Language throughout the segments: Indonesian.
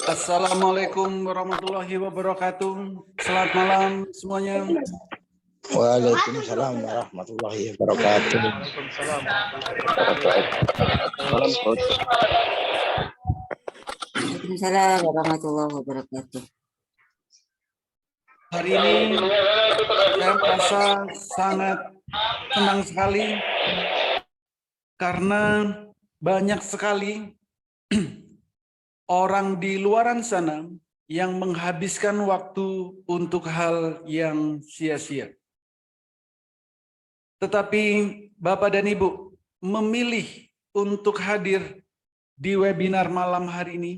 Assalamualaikum warahmatullahi wabarakatuh. Selamat malam semuanya. Waalaikumsalam warahmatullahi wabarakatuh. Waalaikumsalam warahmatullahi wabarakatuh. Hari ini saya merasa sangat senang sekali karena banyak sekali orang di luaran sana yang menghabiskan waktu untuk hal yang sia-sia. Tetapi Bapak dan Ibu memilih untuk hadir di webinar malam hari ini.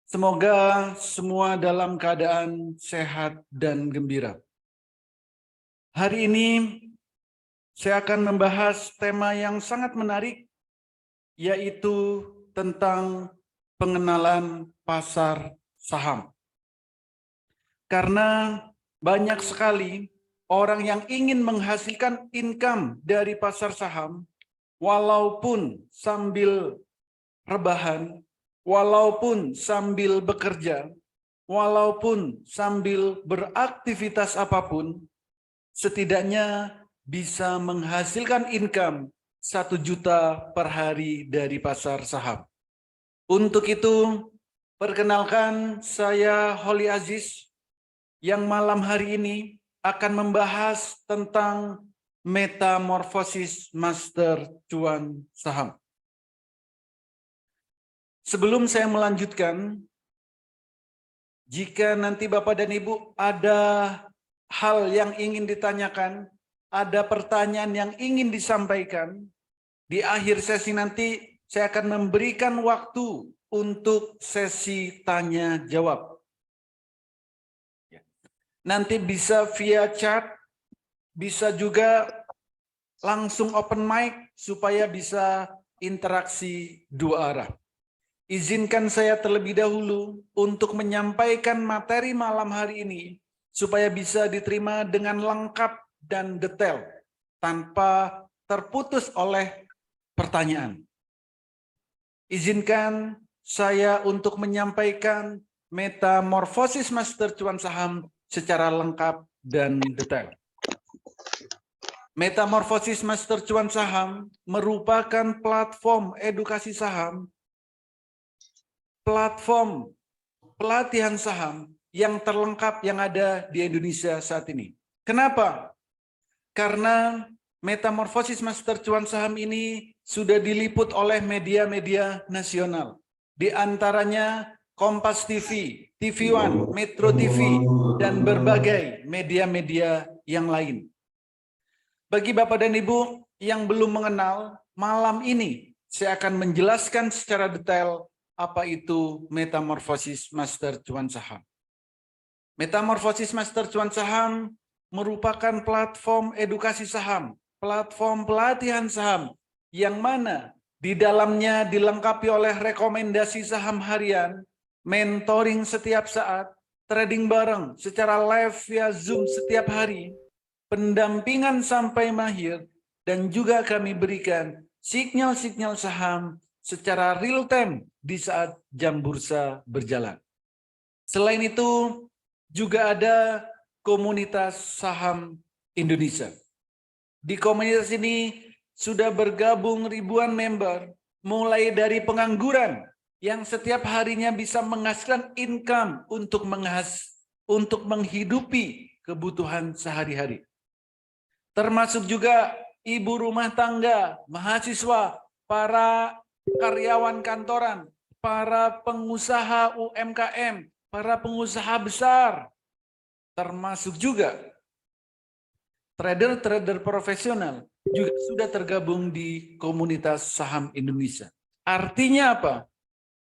Semoga semua dalam keadaan sehat dan gembira. Hari ini saya akan membahas tema yang sangat menarik, yaitu tentang pengenalan pasar saham. Karena banyak sekali orang yang ingin menghasilkan income dari pasar saham, walaupun sambil rebahan, walaupun sambil bekerja, walaupun sambil beraktivitas apapun, setidaknya bisa menghasilkan income 1 juta per hari dari pasar saham. Untuk itu, perkenalkan saya Holly Aziz yang malam hari ini akan membahas tentang metamorfosis master cuan saham. Sebelum saya melanjutkan, jika nanti Bapak dan Ibu ada hal yang ingin ditanyakan, ada pertanyaan yang ingin disampaikan, di akhir sesi nanti saya akan memberikan waktu untuk sesi tanya jawab. Nanti bisa via chat, bisa juga langsung open mic supaya bisa interaksi dua arah. Izinkan saya terlebih dahulu untuk menyampaikan materi malam hari ini supaya bisa diterima dengan lengkap dan detail tanpa terputus oleh pertanyaan. Izinkan saya untuk menyampaikan metamorfosis master cuan saham secara lengkap dan detail. Metamorfosis master cuan saham merupakan platform edukasi saham, platform pelatihan saham yang terlengkap yang ada di Indonesia saat ini. Kenapa? Karena metamorfosis master cuan saham ini sudah diliput oleh media-media nasional. Di antaranya Kompas TV, TV One, Metro TV, dan berbagai media-media yang lain. Bagi Bapak dan Ibu yang belum mengenal, malam ini saya akan menjelaskan secara detail apa itu metamorfosis master cuan saham. Metamorfosis master cuan saham merupakan platform edukasi saham, platform pelatihan saham, yang mana di dalamnya dilengkapi oleh rekomendasi saham harian, mentoring setiap saat, trading bareng secara live via Zoom setiap hari, pendampingan sampai mahir, dan juga kami berikan sinyal-sinyal saham secara real time di saat jam bursa berjalan. Selain itu, juga ada komunitas saham Indonesia. Di komunitas ini sudah bergabung ribuan member, mulai dari pengangguran yang setiap harinya bisa menghasilkan income untuk menghidupi kebutuhan sehari-hari. Termasuk juga ibu rumah tangga, mahasiswa, para karyawan kantoran, para pengusaha UMKM, para pengusaha besar, termasuk juga trader-trader profesional juga sudah tergabung di komunitas saham Indonesia. Artinya apa?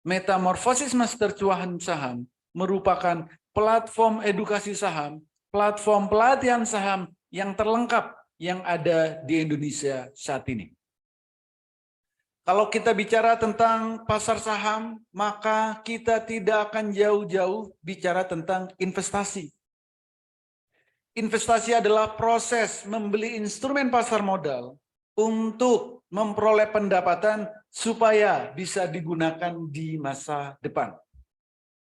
Metamorfosis master cuan saham merupakan platform edukasi saham, platform pelatihan saham yang terlengkap yang ada di Indonesia saat ini. Kalau kita bicara tentang pasar saham, maka kita tidak akan jauh-jauh bicara tentang investasi. Investasi adalah proses membeli instrumen pasar modal untuk memperoleh pendapatan supaya bisa digunakan di masa depan.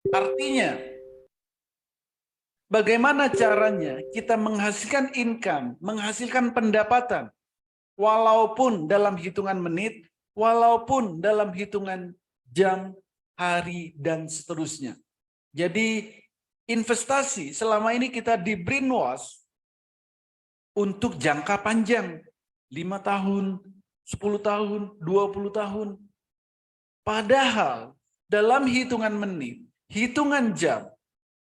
Artinya, bagaimana caranya kita menghasilkan income, menghasilkan pendapatan, walaupun dalam hitungan menit, walaupun dalam hitungan jam, hari, dan seterusnya. Jadi investasi selama ini kita di brainwash untuk jangka panjang, 5 tahun, 10 tahun, 20 tahun. Padahal dalam hitungan menit, hitungan jam,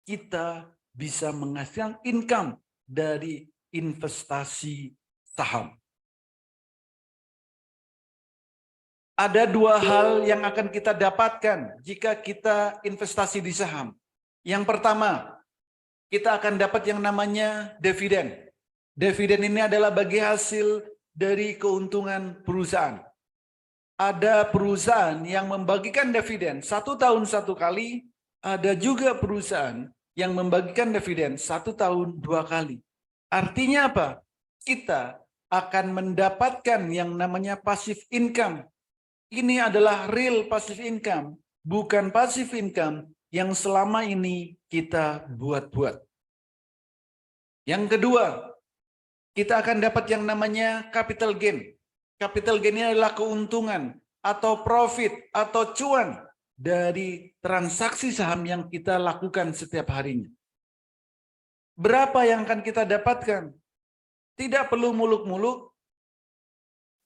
kita bisa menghasilkan income dari investasi saham. Ada 2 hal yang akan kita dapatkan jika kita investasi di saham. Yang pertama, kita akan dapat yang namanya dividen. Dividen ini adalah bagi hasil dari keuntungan perusahaan. Ada perusahaan yang membagikan dividen 1 tahun 1 kali, ada juga perusahaan yang membagikan dividen 1 tahun 2 kali. Artinya apa? Kita akan mendapatkan yang namanya passive income. Ini adalah real passive income, bukan passive income yang selama ini kita buat-buat. Yang kedua, kita akan dapat yang namanya capital gain. Capital gain ini adalah keuntungan atau profit atau cuan dari transaksi saham yang kita lakukan setiap harinya. Berapa yang akan kita dapatkan? Tidak perlu muluk-muluk,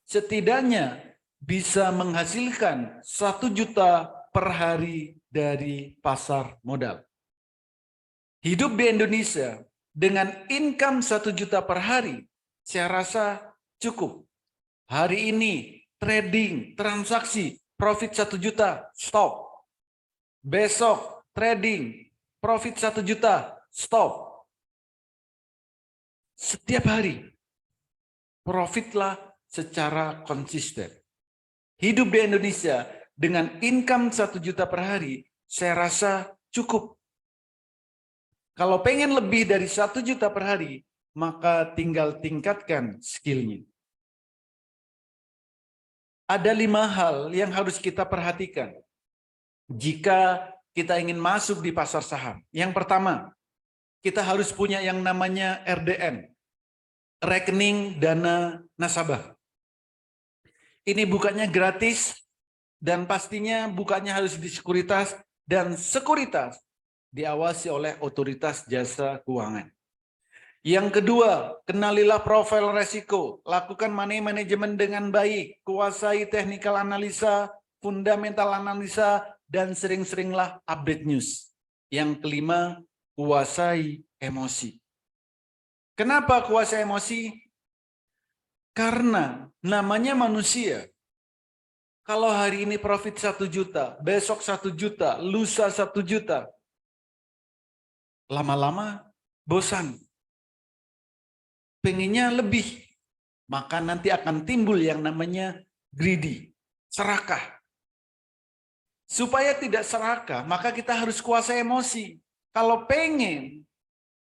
setidaknya bisa menghasilkan 1 juta per hari dari pasar modal. Hidup di Indonesia dengan income 1 juta per hari, saya rasa cukup. Hari ini trading, transaksi, profit 1 juta, stop. Besok trading, profit 1 juta, stop. Setiap hari, profitlah secara konsisten. Hidup di Indonesia dengan income 1 juta per hari, saya rasa cukup. Kalau pengen lebih dari 1 juta per hari, maka tinggal tingkatkan skillnya. Ada 5 hal yang harus kita perhatikan jika kita ingin masuk di pasar saham. Yang pertama, kita harus punya yang namanya RDN, rekening dana nasabah. Ini bukanya gratis dan pastinya bukanya harus di sekuritas dan sekuritas diawasi oleh otoritas jasa keuangan. Yang kedua, kenalilah profil resiko, lakukan money management dengan baik, kuasai technical analisa, fundamental analisa, dan sering-seringlah update news. Yang kelima, kuasai emosi. Kenapa kuasai emosi? Karena namanya manusia. Kalau hari ini profit 1 juta, besok 1 juta, lusa 1 juta. Lama-lama bosan. Pengennya lebih. Maka nanti akan timbul yang namanya greedy, serakah. Supaya tidak serakah, maka kita harus kuasai emosi. Kalau pengen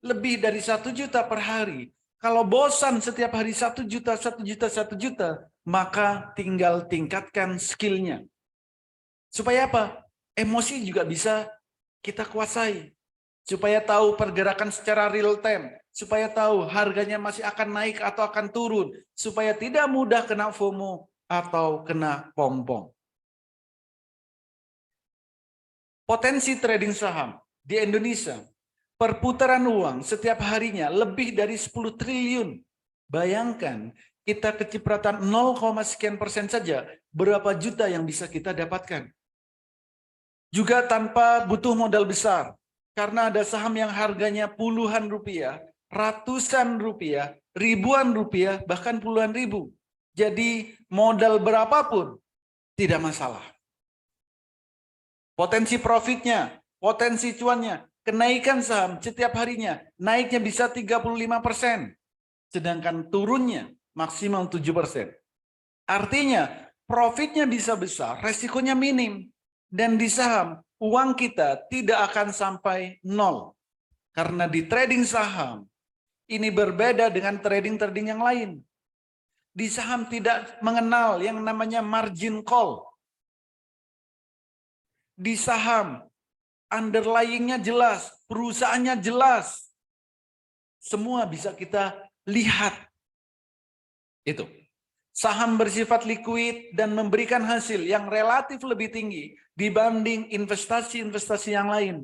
lebih dari 1 juta per hari, kalau bosan setiap hari 1 juta, 1 juta, 1 juta, maka tinggal tingkatkan skillnya. Supaya apa? Emosi juga bisa kita kuasai. Supaya tahu pergerakan secara real time. Supaya tahu harganya masih akan naik atau akan turun. Supaya tidak mudah kena FOMO atau kena pom-pom. Potensi trading saham di Indonesia. Perputaran uang setiap harinya lebih dari 10 triliun. Bayangkan, kita kecipratan 0,sekian% saja, berapa juta yang bisa kita dapatkan. Juga tanpa butuh modal besar. Karena ada saham yang harganya puluhan rupiah, ratusan rupiah, ribuan rupiah, bahkan puluhan ribu. Jadi modal berapapun tidak masalah. Potensi profitnya, potensi cuannya, kenaikan saham setiap harinya, naiknya bisa 35%. Sedangkan turunnya maksimal 7%. Artinya profitnya bisa besar, resikonya minim. Dan di saham, uang kita tidak akan sampai 0. Karena di trading saham, ini berbeda dengan trading-trading yang lain. Di saham tidak mengenal yang namanya margin call. Di saham underlying-nya jelas, perusahaannya jelas. Semua bisa kita lihat. Itu. Saham bersifat likuid dan memberikan hasil yang relatif lebih tinggi dibanding investasi-investasi yang lain.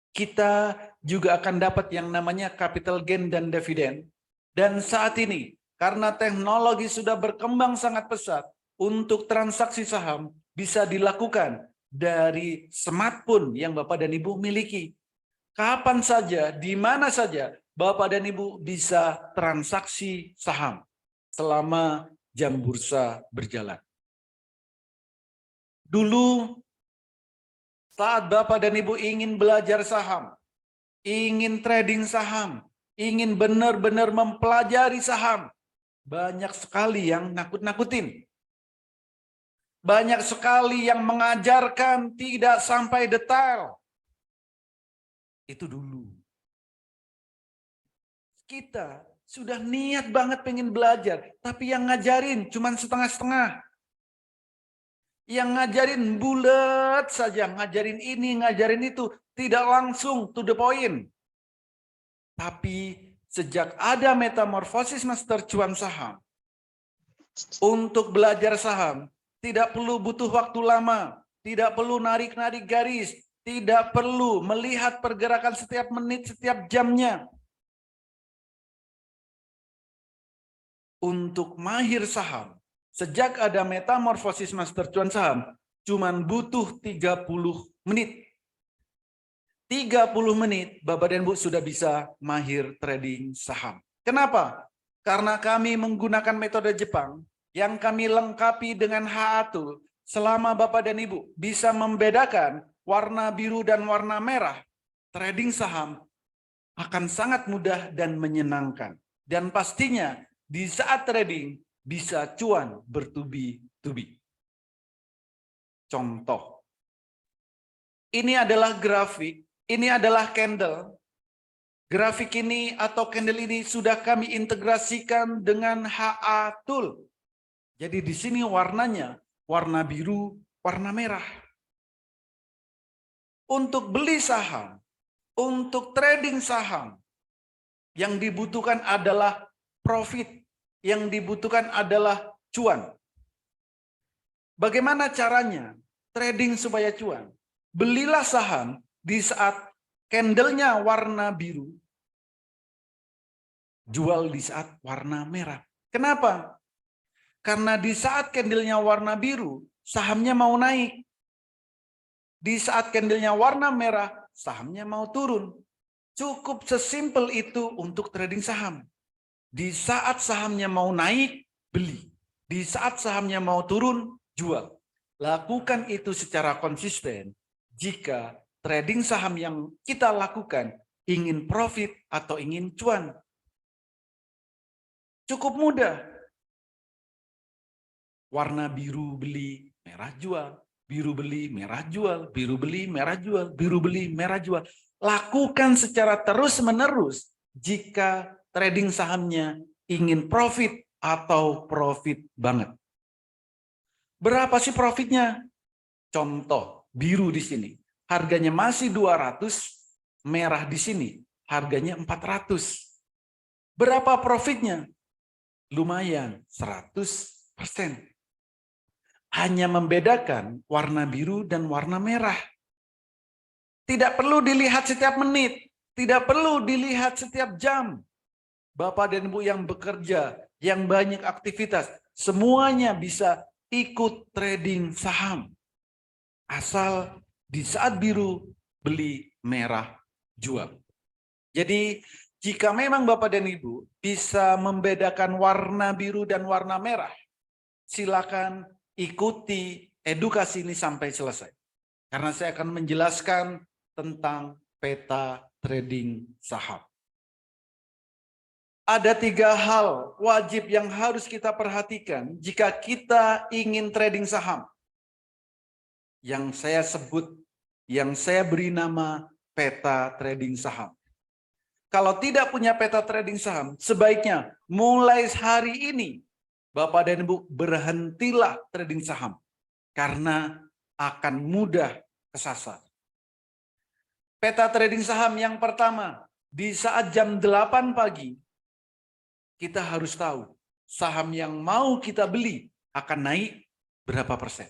Kita juga akan dapat yang namanya capital gain dan dividen. Dan saat ini, karena teknologi sudah berkembang sangat pesat, untuk transaksi saham bisa dilakukan dari smartphone yang Bapak dan Ibu miliki. Kapan saja, di mana saja, Bapak dan Ibu bisa transaksi saham selama jam bursa berjalan. Dulu, saat Bapak dan Ibu ingin belajar saham, ingin trading saham, ingin benar-benar mempelajari saham, banyak sekali yang nakut-nakutin. Banyak sekali yang mengajarkan tidak sampai detail. Itu dulu. Kita sudah niat banget pengen belajar, tapi yang ngajarin cuma setengah-setengah. Yang ngajarin bulat saja, ngajarin ini, ngajarin itu, tidak langsung to the point. Tapi sejak ada metamorfosis master cuan saham, untuk belajar saham, tidak perlu butuh waktu lama, tidak perlu narik-narik garis, tidak perlu melihat pergerakan setiap menit, setiap jamnya. Untuk mahir saham, sejak ada metamorfosis master cuan saham, cuman butuh 30 menit. 30 menit, Bapak dan Ibu sudah bisa mahir trading saham. Kenapa? Karena kami menggunakan metode Jepang, yang kami lengkapi dengan HA-Tool, selama Bapak dan Ibu bisa membedakan warna biru dan warna merah, trading saham akan sangat mudah dan menyenangkan. Dan pastinya di saat trading bisa cuan bertubi-tubi. Contoh. Ini adalah grafik, ini adalah candle. Grafik ini atau candle ini sudah kami integrasikan dengan HA-Tool. Jadi di sini warnanya warna biru, warna merah. Untuk beli saham, untuk trading saham, yang dibutuhkan adalah profit, yang dibutuhkan adalah cuan. Bagaimana caranya trading supaya cuan? Belilah saham di saat candlenya warna biru, jual di saat warna merah. Kenapa? Karena di saat candlenya warna biru, sahamnya mau naik. Di saat candlenya warna merah, sahamnya mau turun. Cukup sesimpel itu untuk trading saham. Di saat sahamnya mau naik, beli. Di saat sahamnya mau turun, jual. Lakukan itu secara konsisten jika trading saham yang kita lakukan ingin profit atau ingin cuan. Cukup mudah. Warna biru beli, merah jual. Biru beli, merah jual. Biru beli, merah jual. Biru beli, merah jual. Lakukan secara terus-menerus jika trading sahamnya ingin profit atau profit banget. Berapa sih profitnya? Contoh, biru di sini. Harganya masih 200, merah di sini. Harganya 400. Berapa profitnya? Lumayan, 100%. Hanya membedakan warna biru dan warna merah. Tidak perlu dilihat setiap menit. Tidak perlu dilihat setiap jam. Bapak dan Ibu yang bekerja, yang banyak aktivitas, semuanya bisa ikut trading saham. Asal di saat biru, beli, merah, jual. Jadi jika memang Bapak dan Ibu bisa membedakan warna biru dan warna merah, silakan ikuti edukasi ini sampai selesai. Karena saya akan menjelaskan tentang peta trading saham. Ada 3 hal wajib yang harus kita perhatikan jika kita ingin trading saham. Yang saya sebut, yang saya beri nama peta trading saham. Kalau tidak punya peta trading saham, sebaiknya mulai hari ini Bapak dan Ibu, berhentilah trading saham karena akan mudah kesasar. Peta trading saham yang pertama, di saat jam 8 pagi, kita harus tahu saham yang mau kita beli akan naik berapa persen.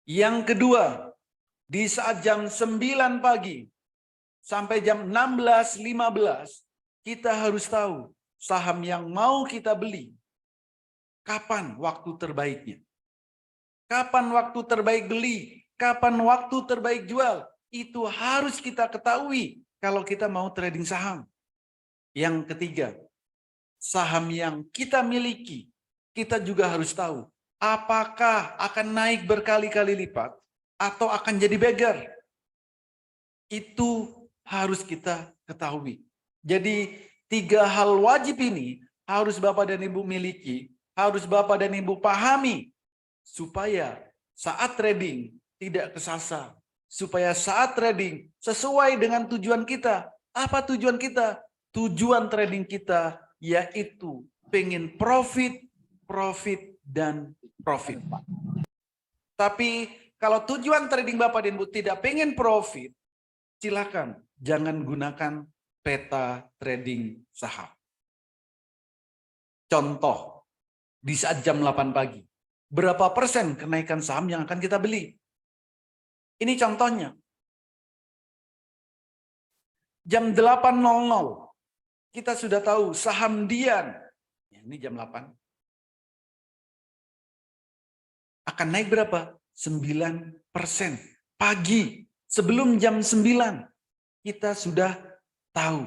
Yang kedua, di saat jam 9 pagi sampai jam 16.15, kita harus tahu saham yang mau kita beli, kapan waktu terbaiknya. Kapan waktu terbaik beli, kapan waktu terbaik jual. Itu harus kita ketahui kalau kita mau trading saham. Yang ketiga, saham yang kita miliki, kita juga harus tahu apakah akan naik berkali-kali lipat atau akan jadi beggar. Itu harus kita ketahui. Jadi 3 hal wajib ini harus Bapak dan Ibu miliki, harus Bapak dan Ibu pahami supaya saat trading tidak kesasar, supaya saat trading sesuai dengan tujuan kita. Apa tujuan kita? Tujuan trading kita yaitu pengen profit, profit, dan profit. Tapi kalau tujuan trading Bapak dan Ibu tidak pengen profit, silakan jangan gunakan peta trading saham. Contoh, di saat jam 8 pagi, berapa persen kenaikan saham yang akan kita beli? Ini contohnya. Jam 8.00, kita sudah tahu saham Dian, ini jam 8, akan naik berapa? 9% pagi. Sebelum jam 9, kita sudah tahu.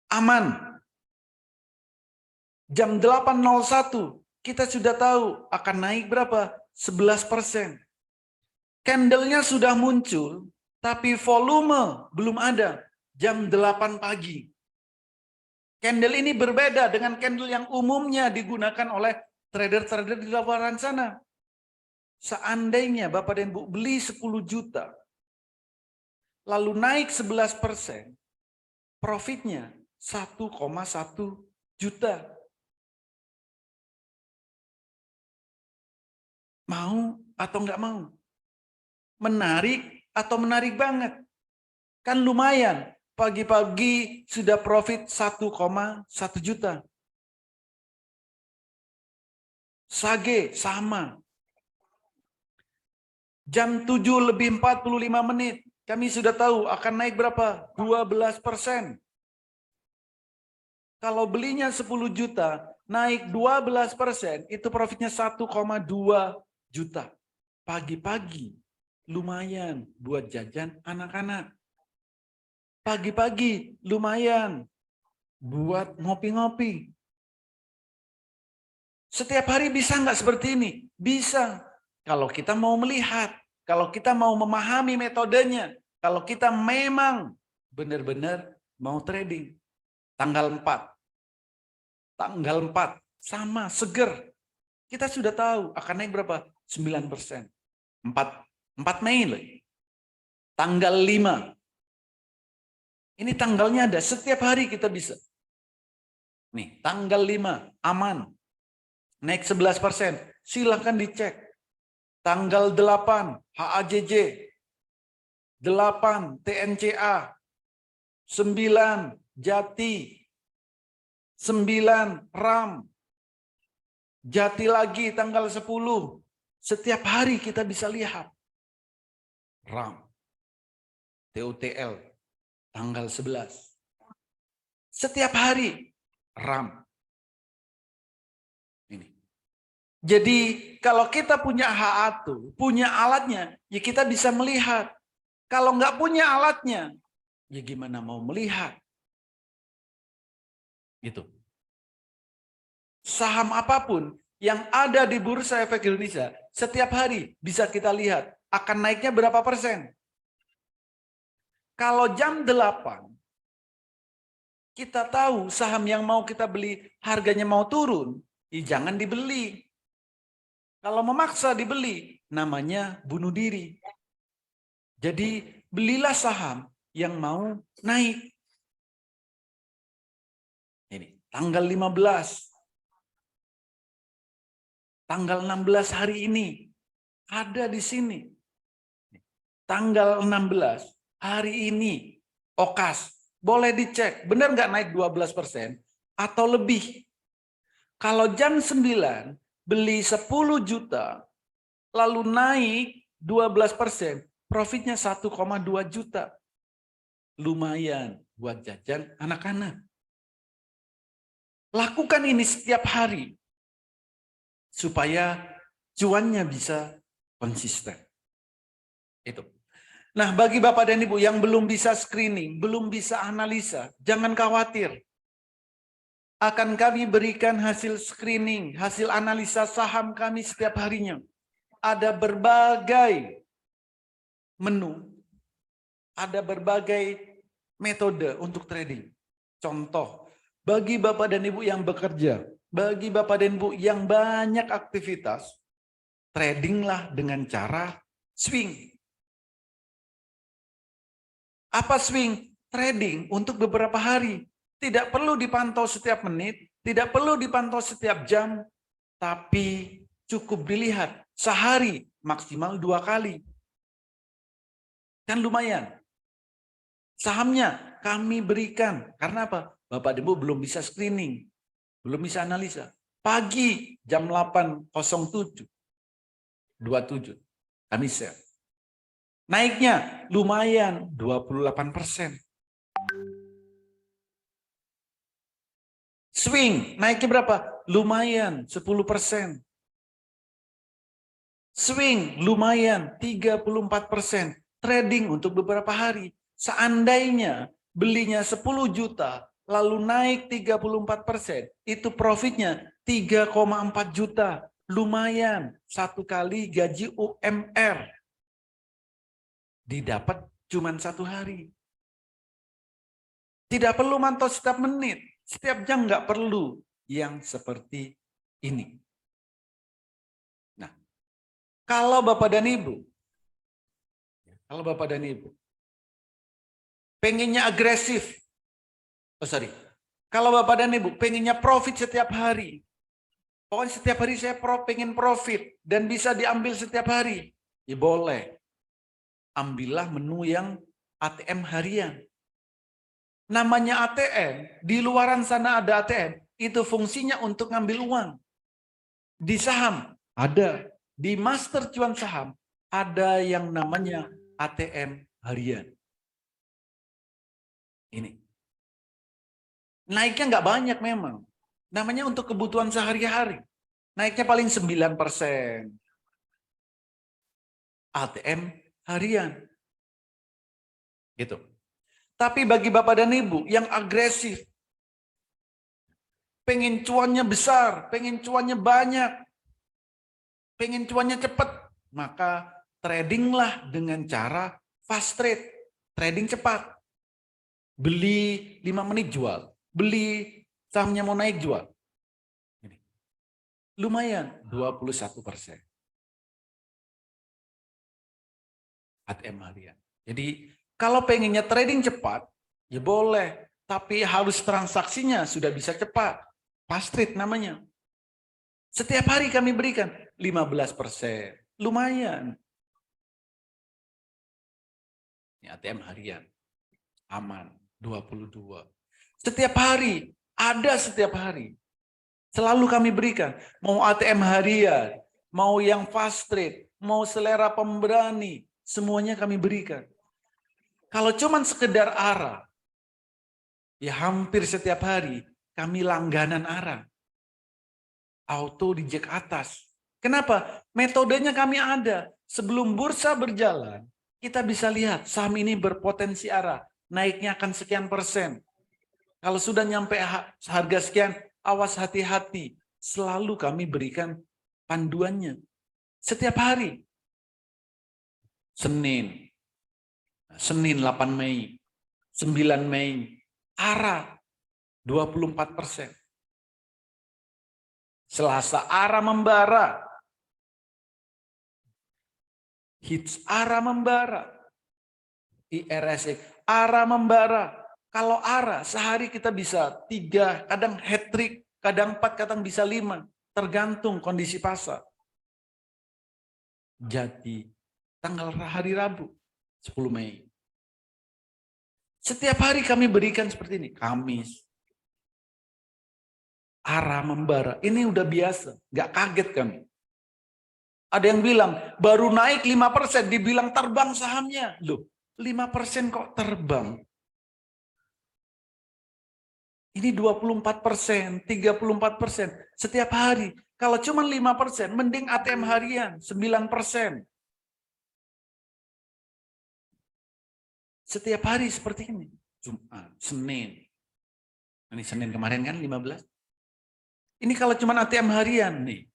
Aman. Jam 8.01, kita sudah tahu akan naik berapa? 11%. Candle-nya sudah muncul, tapi volume belum ada. Jam 8 pagi. Candle ini berbeda dengan candle yang umumnya digunakan oleh trader-trader di luar sana. Seandainya Bapak dan Ibu beli 10 juta, lalu naik 11%, profitnya 1,1 juta. Mau atau nggak mau? Menarik atau menarik banget? Kan lumayan, pagi-pagi sudah profit 1,1 juta. Sage sama. Jam 7:45, kami sudah tahu akan naik berapa? 12%. Kalau belinya 10 juta, naik 12%, itu profitnya 1,2 juta. Pagi-pagi, lumayan buat jajan anak-anak. Pagi-pagi, lumayan buat ngopi-ngopi. Setiap hari bisa nggak seperti ini? Bisa. Kalau kita mau melihat, kalau kita mau memahami metodenya, kalau kita memang benar-benar mau trading. Tanggal 4 sama seger. Kita sudah tahu akan naik berapa? 9%. 4 Mei loh. Tanggal 5. Ini tanggalnya ada, setiap hari kita bisa. Nih, tanggal 5 aman. Naik 11%. Silahkan dicek. Tanggal 8 HAJJ, 8 TNCA, 9 Jati, 9 RAM, Jati lagi tanggal 10. Setiap hari kita bisa lihat. RAM, TUTL, tanggal 11. Setiap hari RAM. Ini. Jadi kalau kita punya HA2, punya alatnya, ya kita bisa melihat. Kalau nggak punya alatnya, ya gimana mau melihat? Gitu. Saham apapun yang ada di Bursa Efek Indonesia, setiap hari bisa kita lihat akan naiknya berapa persen. Kalau jam 8, kita tahu saham yang mau kita beli harganya mau turun, ya jangan dibeli. Kalau memaksa dibeli, namanya bunuh diri. Jadi belilah saham yang mau naik. Ini. tanggal 15, tanggal 16 hari ini, ada di sini. Tanggal 16 hari ini, OKAS, boleh dicek, benar nggak naik 12% atau lebih? Kalau jam 9 beli 10 juta, lalu naik 12%, profitnya 1,2 juta. Lumayan buat jajan anak-anak. Lakukan ini setiap hari, supaya cuannya bisa konsisten. Itu. Nah, bagi Bapak dan Ibu yang belum bisa screening, belum bisa analisa, jangan khawatir. Akan kami berikan hasil screening, hasil analisa saham kami setiap harinya. Ada berbagai menu, ada berbagai metode untuk trading. Contoh, bagi Bapak dan Ibu yang bekerja, bagi Bapak dan Ibu yang banyak aktivitas, tradinglah dengan cara swing. Apa swing? Trading untuk beberapa hari. Tidak perlu dipantau setiap menit, tidak perlu dipantau setiap jam, tapi cukup dilihat sehari maksimal 2 kali. Kan lumayan. Sahamnya kami berikan. Karena apa? Bapak Ibu belum bisa screening, belum bisa analisa. Pagi jam 8.07, 27, kami share. Naiknya lumayan 28%. Swing naiknya berapa? Lumayan 10%. Swing lumayan 34%. Trading untuk beberapa hari. Seandainya belinya 10 juta lalu naik 34%, itu profitnya 3,4 juta. Lumayan 1 kali gaji UMR. Didapat cuma 1 hari. Tidak perlu mantau setiap menit, setiap jam nggak perlu yang seperti ini. Nah, kalau Bapak dan Ibu, pengennya agresif, kalau Bapak dan Ibu pengennya profit setiap hari, pokoknya setiap hari saya pengen profit dan bisa diambil setiap hari, ya boleh. Ambillah menu yang ATM harian. Namanya ATM, di luaran sana ada ATM, itu fungsinya untuk ngambil uang. Di saham ada, di master cuan saham ada yang namanya ATM harian. Ini. Naiknya nggak banyak memang. Namanya untuk kebutuhan sehari-hari. Naiknya paling 9%. ATM harian. Gitu. Tapi bagi Bapak dan Ibu yang agresif, pengen cuannya besar, pengen cuannya banyak, pengen cuannya cepat, maka tradinglah dengan cara fast trade, trading cepat. Beli 5 menit jual, beli sahamnya mau naik jual. Lumayan 21%. ATM harian. Jadi kalau pengennya trading cepat, ya boleh. Tapi harus transaksinya sudah bisa cepat. Fast trade namanya. Setiap hari kami berikan 15%. Lumayan. Ini ATM harian. Aman. 22. Setiap hari. Ada setiap hari. Selalu kami berikan. Mau ATM harian. Mau yang fast trade. Mau selera pemberani. Semuanya kami berikan. Kalau cuman sekedar ARA, ya hampir setiap hari kami langganan ARA. Auto di jack atas. Kenapa? Metodenya kami ada. Sebelum bursa berjalan, kita bisa lihat saham ini berpotensi ARA. Naiknya akan sekian persen. Kalau sudah nyampe harga sekian, awas hati-hati. Selalu kami berikan panduannya. Setiap hari. Senin 8 Mei, 9 Mei, ARA 24%. Selasa ARA membara. HITS ARA membara. IRSX ARA membara. Kalau ARA sehari kita bisa 3, kadang hat-trick, kadang 4, kadang bisa 5. Tergantung kondisi pasar. Jadi tanggal hari Rabu 10 Mei. Setiap hari kami berikan seperti ini. Kamis. ARA membara. Ini udah biasa. Nggak kaget kami. Ada yang bilang, baru naik 5%, dibilang terbang sahamnya. Loh, 5% kok terbang? Ini 24%, 34% setiap hari. Kalau cuma 5%, mending ATM harian 9%. Setiap hari seperti ini. Jumat, Senin. Ini Senin kemarin kan 15. Ini kalau cuma ATM harian nih.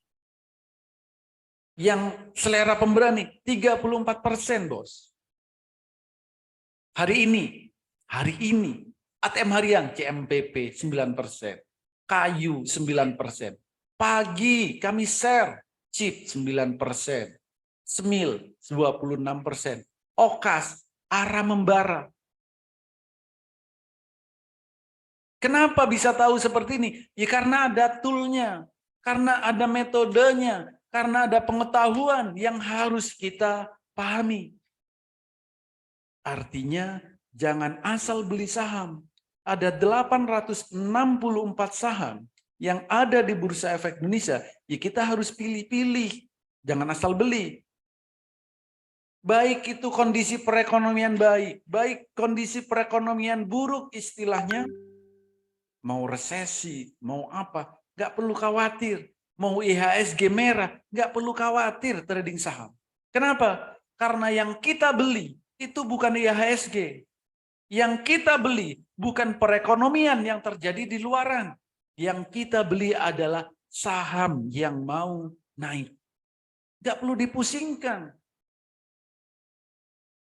Yang selera pemberani 34%, Bos. Hari ini ATM harian CMPP 9%, kayu 9%. Pagi kami share chip 9%, Smil 26%, Okas, ARA membara. Kenapa bisa tahu seperti ini? Ya karena ada toolnya, karena ada metodenya, karena ada pengetahuan yang harus kita pahami. Artinya jangan asal beli saham. Ada 864 saham yang ada di Bursa Efek Indonesia. Ya kita harus pilih-pilih. Jangan asal beli. Baik itu kondisi perekonomian baik, baik kondisi perekonomian buruk istilahnya, mau resesi, mau apa, nggak perlu khawatir. Mau IHSG merah, nggak perlu khawatir trading saham. Kenapa? Karena yang kita beli itu bukan IHSG. Yang kita beli bukan perekonomian yang terjadi di luaran. Yang kita beli adalah saham yang mau naik. Nggak perlu dipusingkan.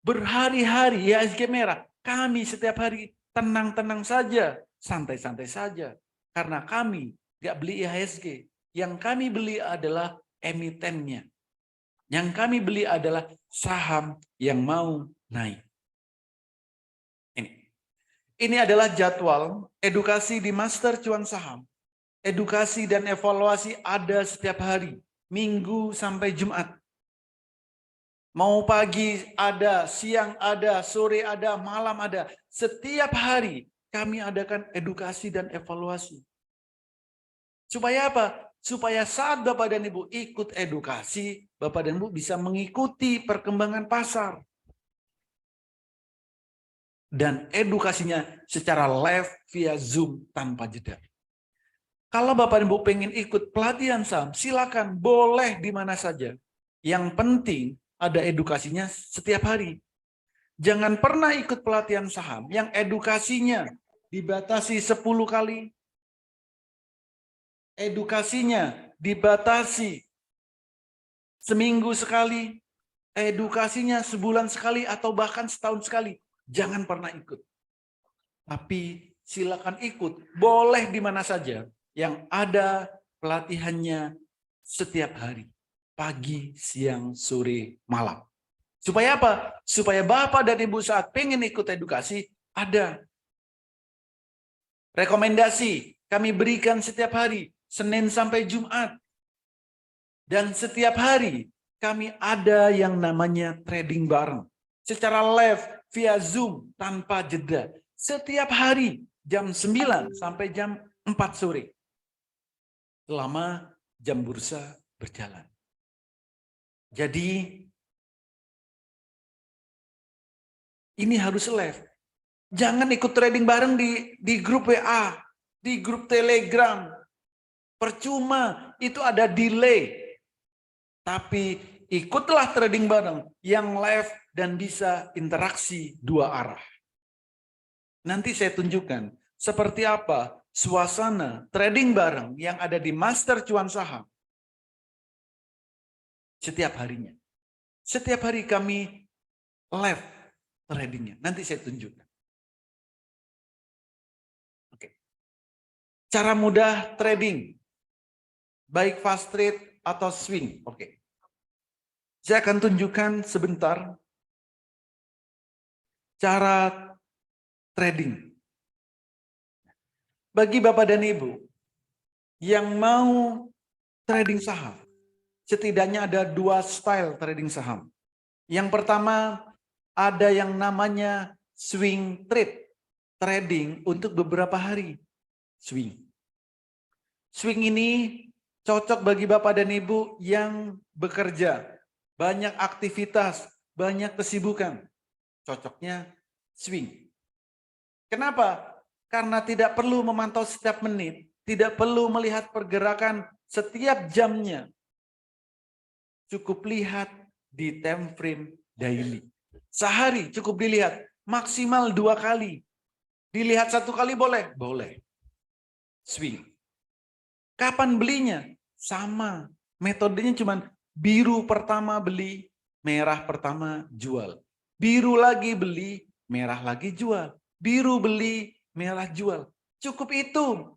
Berhari-hari IHSG merah. Kami setiap hari tenang-tenang saja. Santai-santai saja. Karena kami nggak beli IHSG. Yang kami beli adalah emitennya. Yang kami beli adalah saham yang mau naik. Ini adalah jadwal edukasi di Master Cuan Saham. Edukasi dan evaluasi ada setiap hari. Minggu sampai Jumat. Mau pagi ada, siang ada, sore ada, malam ada. Setiap hari kami adakan edukasi dan evaluasi. Supaya apa? Supaya saat Bapak dan Ibu ikut edukasi, Bapak dan Ibu bisa mengikuti perkembangan pasar. Dan edukasinya secara live via Zoom tanpa jeda. Kalau Bapak dan Ibu pengen ikut pelatihan saham, silakan, boleh di mana saja. Yang penting ada edukasinya setiap hari. Jangan pernah ikut pelatihan saham yang edukasinya dibatasi 10 kali. Edukasinya dibatasi seminggu sekali. Edukasinya sebulan sekali atau bahkan setahun sekali. Jangan pernah ikut. Tapi silakan ikut. Boleh di mana saja yang ada pelatihannya setiap hari. Pagi, siang, sore, malam. Supaya apa? Supaya Bapak dan Ibu saat pengen ikut edukasi, ada rekomendasi kami berikan setiap hari. Senin sampai Jumat. Dan setiap hari kami ada yang namanya trading bareng. Secara live via Zoom tanpa jeda. Setiap hari jam 9 sampai jam 4 sore. Selama jam bursa berjalan. Jadi ini harus live. Jangan ikut trading bareng di grup WA, di grup Telegram. Percuma, itu ada delay. Tapi ikutlah trading bareng yang live dan bisa interaksi dua arah. Nanti saya tunjukkan seperti apa suasana trading bareng yang ada di Master Cuan Saham. Setiap harinya. Setiap hari kami live tradingnya. Nanti saya tunjukkan. Oke. Cara mudah trading. Baik fast trade atau swing. Oke. Saya akan tunjukkan sebentar cara trading. Bagi Bapak dan Ibu yang mau trading saham, setidaknya ada 2 style trading saham. Yang pertama, ada yang namanya swing trade, trading untuk beberapa hari. Swing ini cocok bagi Bapak dan Ibu yang bekerja, banyak aktivitas, banyak kesibukan. Cocoknya swing. Kenapa? Karena tidak perlu memantau setiap menit, tidak perlu melihat pergerakan setiap jamnya. Cukup lihat di time frame daily. Sehari cukup dilihat, maksimal 2 kali. Dilihat 1 kali boleh? Boleh. Swing. Kapan belinya? Sama. Metodenya cuma biru pertama beli, merah pertama jual. Biru lagi beli, merah lagi jual. Biru beli, merah jual. Cukup itu.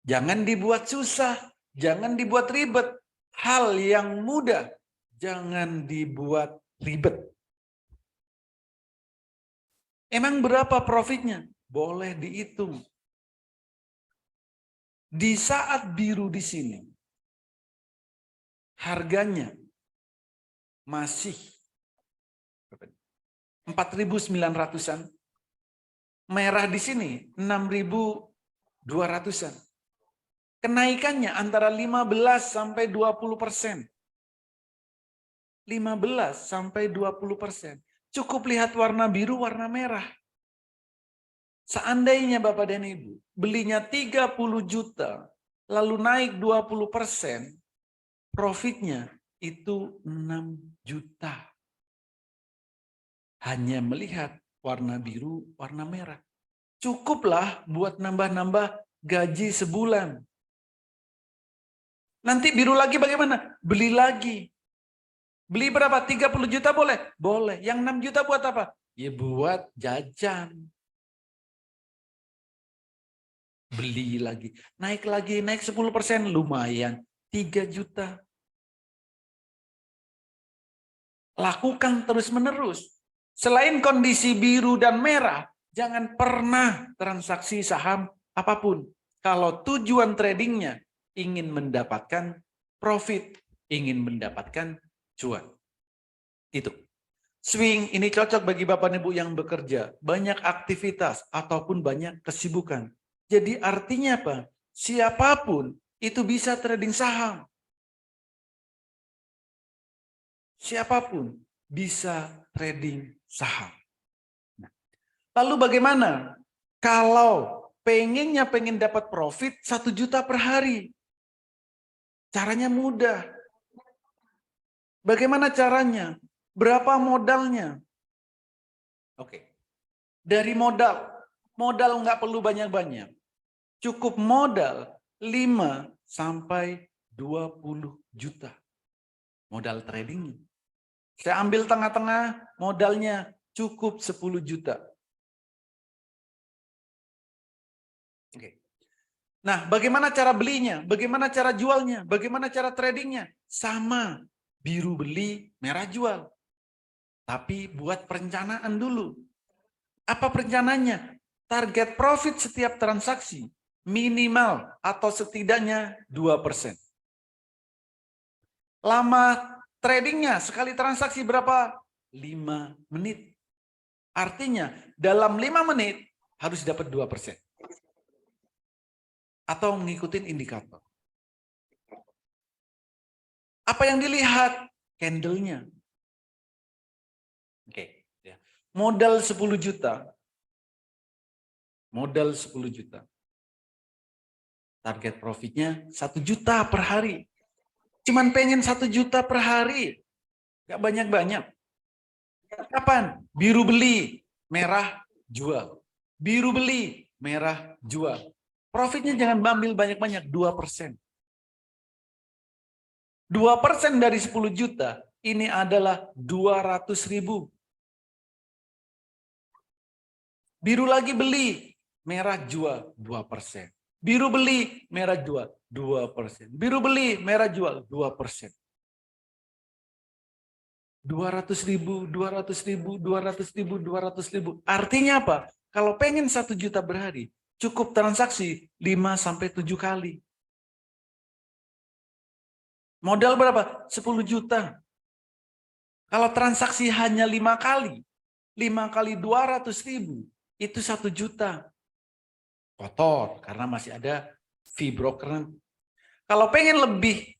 Jangan dibuat susah, jangan dibuat ribet. Hal yang mudah, jangan dibuat ribet. Emang berapa profitnya? Boleh dihitung. Di saat biru di sini, harganya masih 4.900-an. Merah di sini 6.200-an. Kenaikannya antara 15 sampai 20%. 15 sampai 20%. Cukup lihat warna biru, warna merah. Seandainya Bapak dan Ibu belinya 30 juta, lalu naik 20%, profitnya itu 6 juta. Hanya melihat warna biru, warna merah. Cukuplah buat nambah-nambah gaji sebulan. Nanti biru lagi bagaimana? Beli lagi. Beli berapa? 30 juta boleh? Boleh. Yang 6 juta buat apa? Ya buat jajan. Beli lagi. Naik 10%, lumayan. 3 juta. Lakukan terus-menerus. Selain kondisi biru dan merah, jangan pernah transaksi saham apapun. Kalau tujuan tradingnya ingin mendapatkan profit, ingin mendapatkan cuan. Itu. Swing ini cocok bagi Bapak dan Ibu yang bekerja, banyak aktivitas ataupun banyak kesibukan. Jadi artinya apa? Siapapun itu bisa trading saham. Siapapun bisa trading saham. Nah, lalu bagaimana kalau pengen dapat profit 1 juta per hari? Caranya mudah. Bagaimana caranya? Berapa modalnya? Oke. Dari modal nggak perlu banyak-banyak. Cukup modal 5 sampai 20 juta. Modal trading. Saya ambil tengah-tengah, modalnya cukup 10 juta. Oke. Nah, bagaimana cara belinya? Bagaimana cara jualnya? Bagaimana cara tradingnya? Sama. Biru beli, merah jual. Tapi buat perencanaan dulu. Apa perencanaannya? Target profit setiap transaksi minimal atau setidaknya 2%. Lama tradingnya sekali transaksi berapa? 5 menit. Artinya dalam 5 menit harus dapat 2%. Atau mengikuti indikator. Apa yang dilihat? Candle-nya. Oke. Modal 10 juta. Modal 10 juta. Target profitnya 1 juta per hari. Cuman pengen 1 juta per hari. Gak banyak-banyak. Kapan? Biru beli, merah jual. Biru beli, merah jual. Profitnya jangan ambil banyak-banyak, 2%. 2% dari 10 juta, ini adalah 200.000. Biru lagi beli, merah jual 2%. Biru beli, merah jual 2%. Biru beli, merah jual 2%. 200.000, 200.000, 200.000, 200.000. Artinya apa? Kalau pengen 1 juta per hari, cukup transaksi 5-7 kali. Modal berapa? 10 juta. Kalau transaksi hanya 5 kali, 5 kali 200.000, itu 1 juta. Kotor, karena masih ada fee broker. Kalau pengen lebih,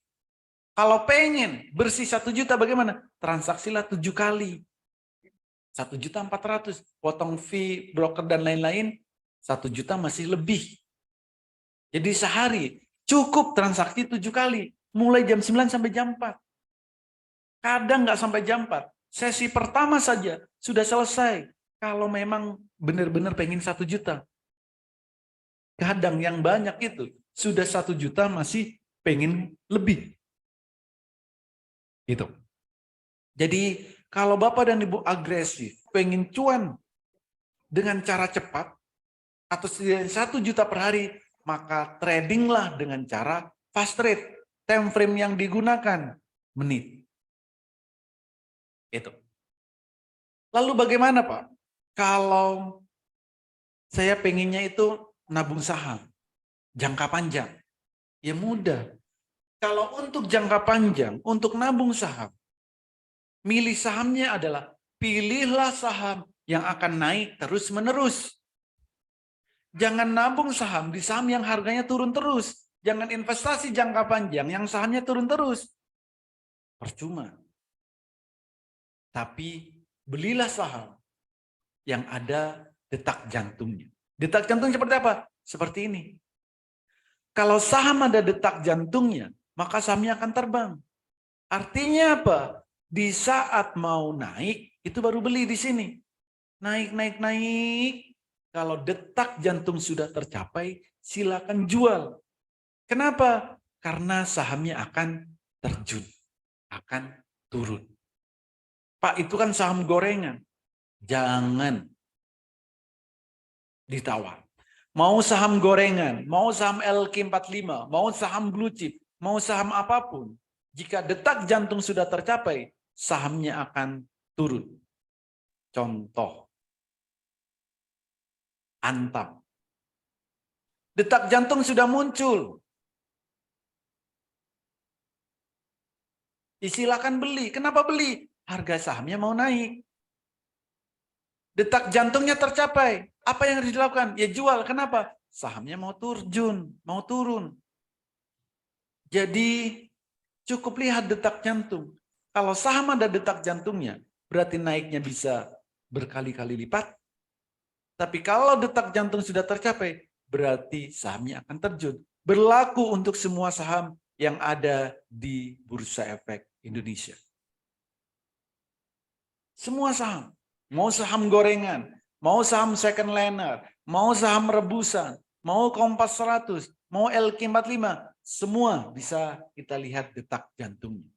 kalau pengen bersih 1 juta bagaimana? Transaksilah 7 kali. 1.400.000, potong fee broker dan lain-lain, 1 juta masih lebih. Jadi sehari cukup transaksi 7 kali, mulai jam 9 sampai jam 4. Kadang nggak sampai jam 4. Sesi pertama saja sudah selesai. Kalau memang benar-benar pengen 1 juta. Kadang yang banyak itu sudah 1 juta masih pengen lebih. Gitu. Jadi kalau Bapak dan Ibu agresif, pengen cuan dengan cara cepat, atau setidaknya 1 juta per hari, maka tradinglah dengan cara fast trade. Time frame yang digunakan menit. Itu. Lalu bagaimana Pak? Kalau saya pengennya itu nabung saham, jangka panjang. Ya mudah. Kalau untuk jangka panjang, untuk nabung saham, milih sahamnya adalah pilihlah saham yang akan naik terus-menerus. Jangan nabung saham di saham yang harganya turun terus. Jangan investasi jangka panjang yang sahamnya turun terus. Percuma. Tapi belilah saham yang ada detak jantungnya. Detak jantung seperti apa? Seperti ini. Kalau saham ada detak jantungnya, maka sahamnya akan terbang. Artinya apa? Di saat mau naik, itu baru beli di sini. Naik, naik, naik. Kalau detak jantung sudah tercapai, silakan jual. Kenapa? Karena sahamnya akan terjun, akan turun. Pak, itu kan saham gorengan. Jangan ditawar. Mau saham gorengan, mau saham LQ45, mau saham blue chip, mau saham apapun. Jika detak jantung sudah tercapai, sahamnya akan turun. Contoh, Antam. Detak jantung sudah muncul. Silakan beli. Kenapa beli? Harga sahamnya mau naik. Detak jantungnya tercapai. Apa yang harus dilakukan? Ya jual. Kenapa? Sahamnya mau terjun, mau turun. Jadi cukup lihat detak jantung. Kalau saham ada detak jantungnya, berarti naiknya bisa berkali-kali lipat. Tapi kalau detak jantung sudah tercapai, berarti sahamnya akan terjun. Berlaku untuk semua saham yang ada di Bursa Efek Indonesia. Semua saham. Mau saham gorengan, mau saham second liner, mau saham rebusan, mau Kompas 100, mau LQ45, semua bisa kita lihat detak jantungnya.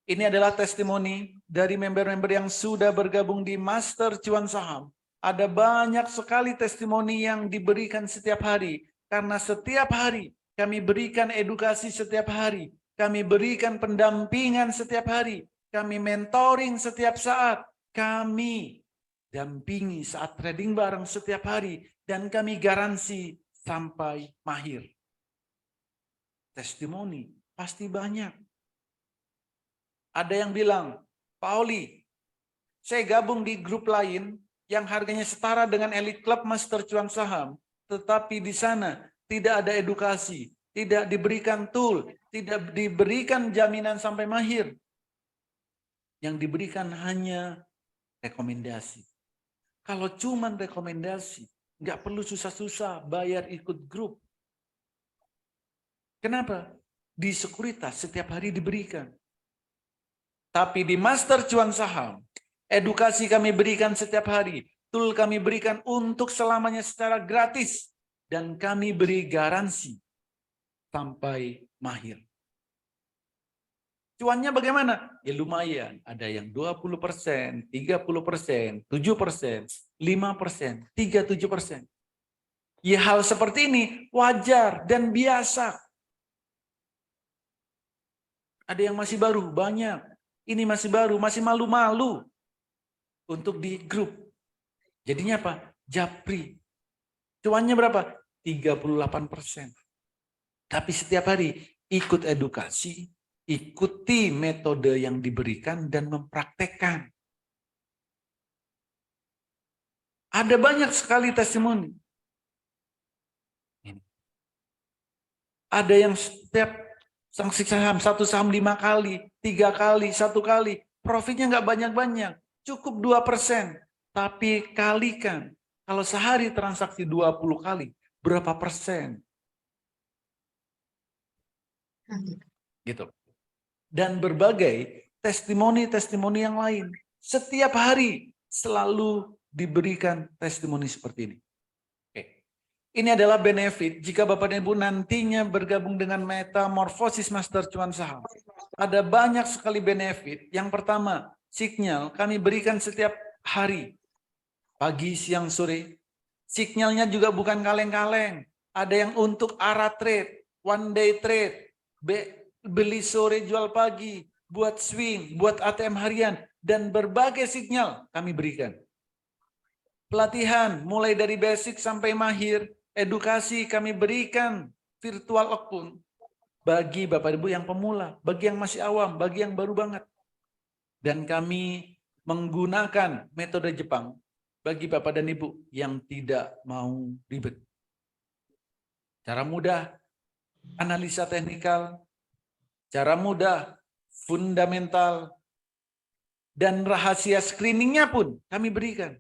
Ini adalah testimoni dari member-member yang sudah bergabung di Master Cuan Saham. Ada banyak sekali testimoni yang diberikan setiap hari. Karena setiap hari kami berikan edukasi setiap hari. Kami berikan pendampingan setiap hari. Kami mentoring setiap saat. Kami dampingi saat trading bareng setiap hari. Dan kami garansi sampai mahir. Testimoni pasti banyak. Ada yang bilang, Pak Oli, saya gabung di grup lain yang harganya setara dengan Elite Club Master Cuan Saham. Tetapi di sana tidak ada edukasi, tidak diberikan tool, tidak diberikan jaminan sampai mahir. Yang diberikan hanya rekomendasi. Kalau cuman rekomendasi, nggak perlu susah-susah bayar ikut grup. Kenapa? Di sekuritas setiap hari diberikan. Tapi di Master Cuan Saham, edukasi kami berikan setiap hari. Tool kami berikan untuk selamanya secara gratis. Dan kami beri garansi sampai mahir. Cuannya bagaimana? Ya lumayan. Ada yang 20%, 30%, 7%, 5%, 37%. Ya hal seperti ini wajar dan biasa. Ada yang masih baru, banyak. Ini masih baru, masih malu-malu untuk di grup. Jadinya apa? Japri. Cuannya berapa? 38%. Tapi setiap hari ikut edukasi, ikuti metode yang diberikan dan mempraktekkan. Ada banyak sekali testimoni. Ada yang setiap sanksi saham, satu saham 5 kali, 3 kali, 1 kali. Profitnya nggak banyak-banyak, cukup 2%. Tapi kalikan, kalau sehari transaksi 20 kali, berapa persen? Gitu. Dan berbagai testimoni-testimoni yang lain. Setiap hari selalu diberikan testimoni seperti ini. Ini adalah benefit jika Bapak dan Ibu nantinya bergabung dengan Metamorfosis Master Cuan Saham. Ada banyak sekali benefit. Yang pertama, signal kami berikan setiap hari. Pagi, siang, sore. Signalnya juga bukan kaleng-kaleng. Ada yang untuk ARA trade, one day trade, beli sore jual pagi, buat swing, buat ATM harian, dan berbagai signal kami berikan. Pelatihan mulai dari basic sampai mahir, edukasi kami berikan virtual account bagi Bapak Ibu yang pemula, bagi yang masih awam, bagi yang baru banget. Dan kami menggunakan metode Jepang bagi Bapak dan Ibu yang tidak mau ribet. Cara mudah, analisa teknikal, cara mudah, fundamental, dan rahasia screeningnya pun kami berikan.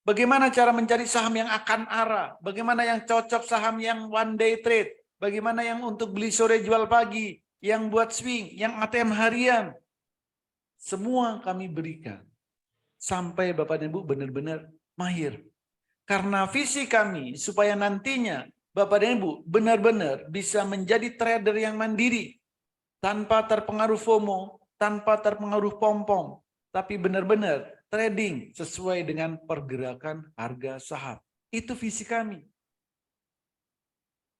Bagaimana cara mencari saham yang akan arah, bagaimana yang cocok saham yang one day trade, bagaimana yang untuk beli sore jual pagi, yang buat swing, yang ATM harian. Semua kami berikan. Sampai Bapak dan Ibu benar-benar mahir. Karena visi kami supaya nantinya Bapak dan Ibu benar-benar bisa menjadi trader yang mandiri. Tanpa terpengaruh FOMO, tanpa terpengaruh pom-pom. Tapi benar-benar trading sesuai dengan pergerakan harga saham. Itu visi kami.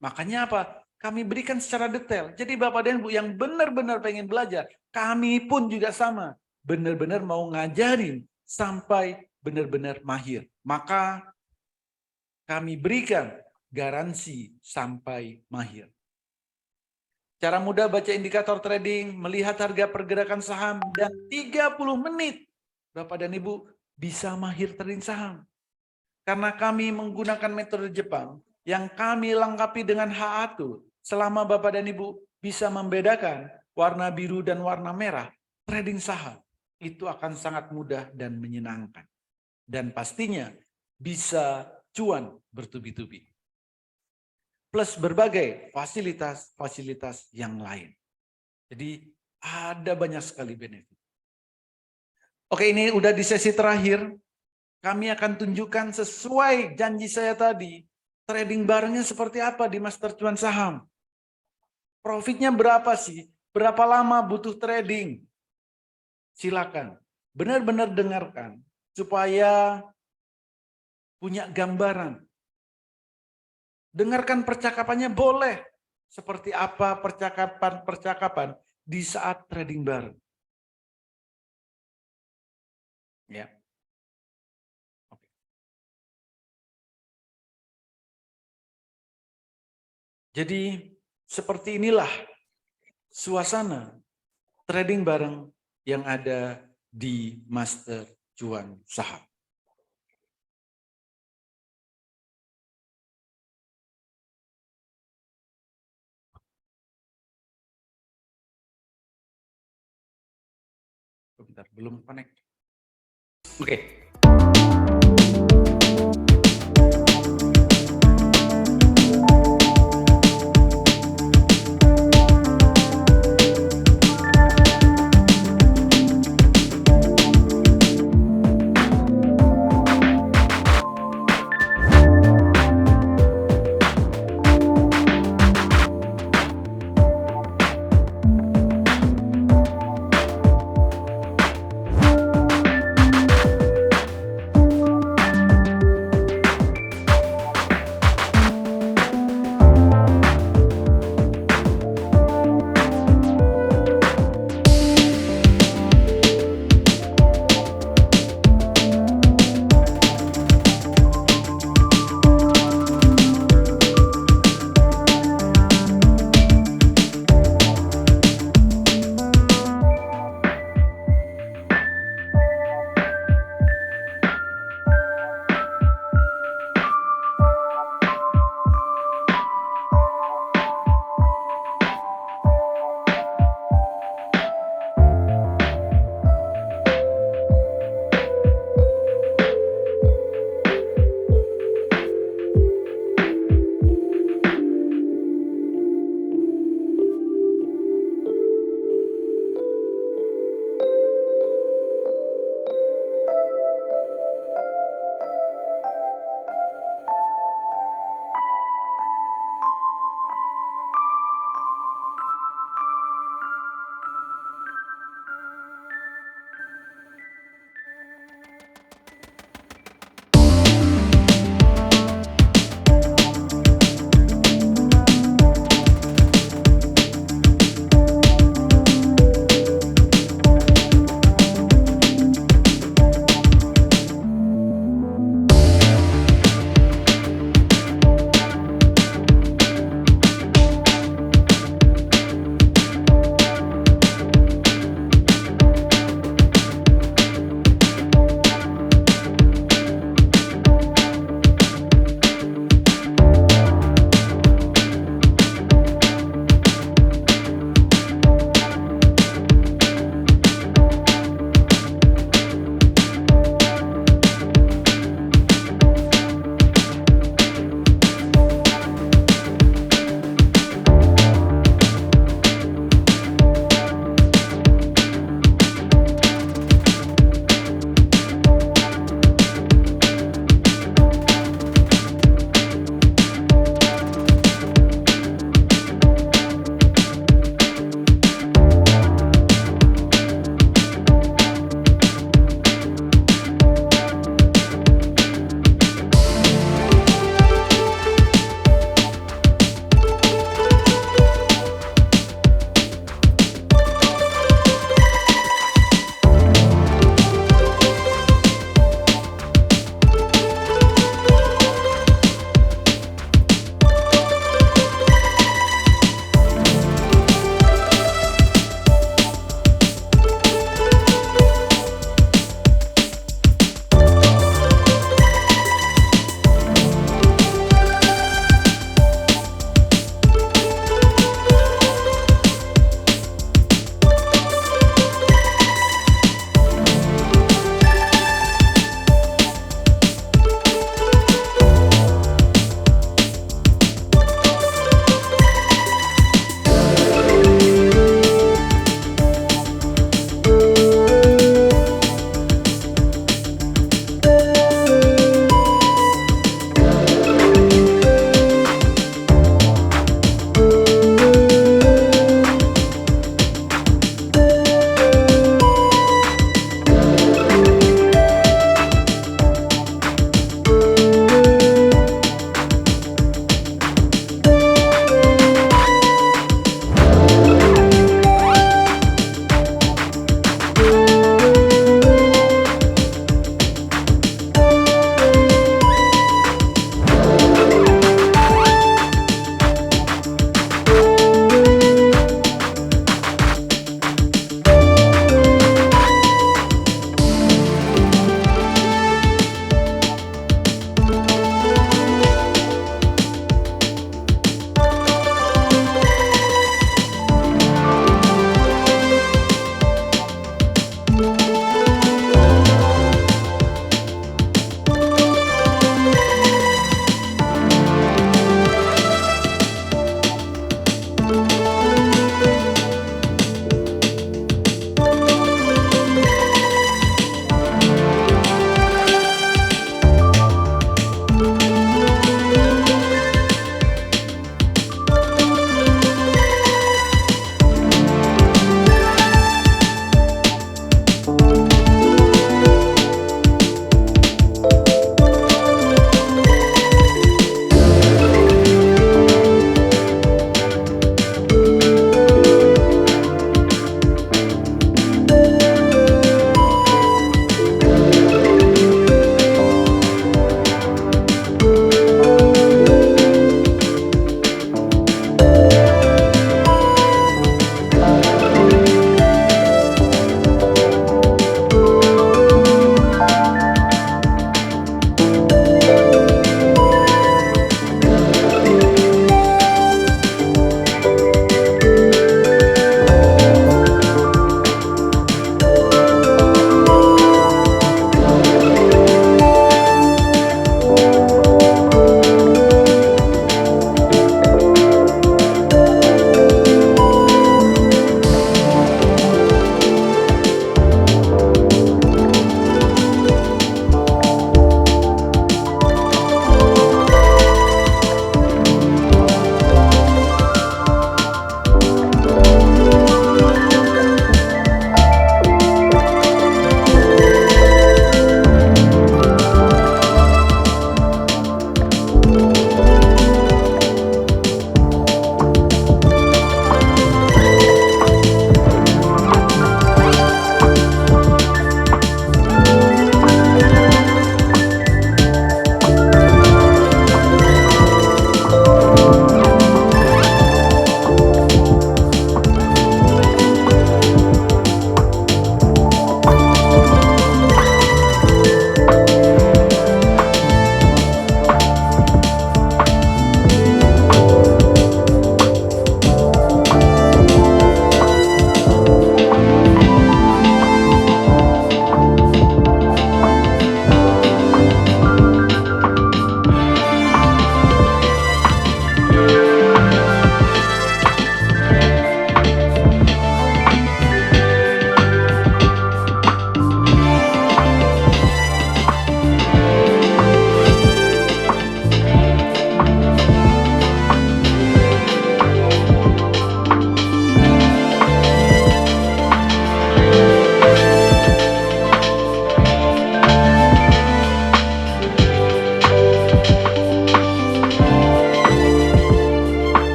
Makanya apa? Kami berikan secara detail. Jadi Bapak dan Ibu yang benar-benar pengen belajar, kami pun juga sama. Benar-benar mau ngajarin sampai benar-benar mahir. Maka kami berikan garansi sampai mahir. Cara mudah baca indikator trading, melihat harga pergerakan saham, dan 30 menit Bapak dan Ibu bisa mahir trading saham. Karena kami menggunakan metode Jepang yang kami lengkapi dengan HA-Tool. Selama Bapak dan Ibu bisa membedakan warna biru dan warna merah, trading saham itu akan sangat mudah dan menyenangkan. Dan pastinya bisa cuan bertubi-tubi. Plus berbagai fasilitas-fasilitas yang lain. Jadi ada banyak sekali benefit. Oke, ini udah di sesi terakhir. Kami akan tunjukkan sesuai janji saya tadi. Trading barengnya seperti apa di Master Cuan Saham. Profitnya berapa sih? Berapa lama butuh trading? Silakan. Benar-benar dengarkan. Supaya punya gambaran. Dengarkan percakapannya boleh. Seperti apa percakapan-percakapan di saat trading bareng. Ya. Oke. Jadi seperti inilah suasana trading bareng yang ada di Master Cuan Saham. Bentar, belum connect. Oke.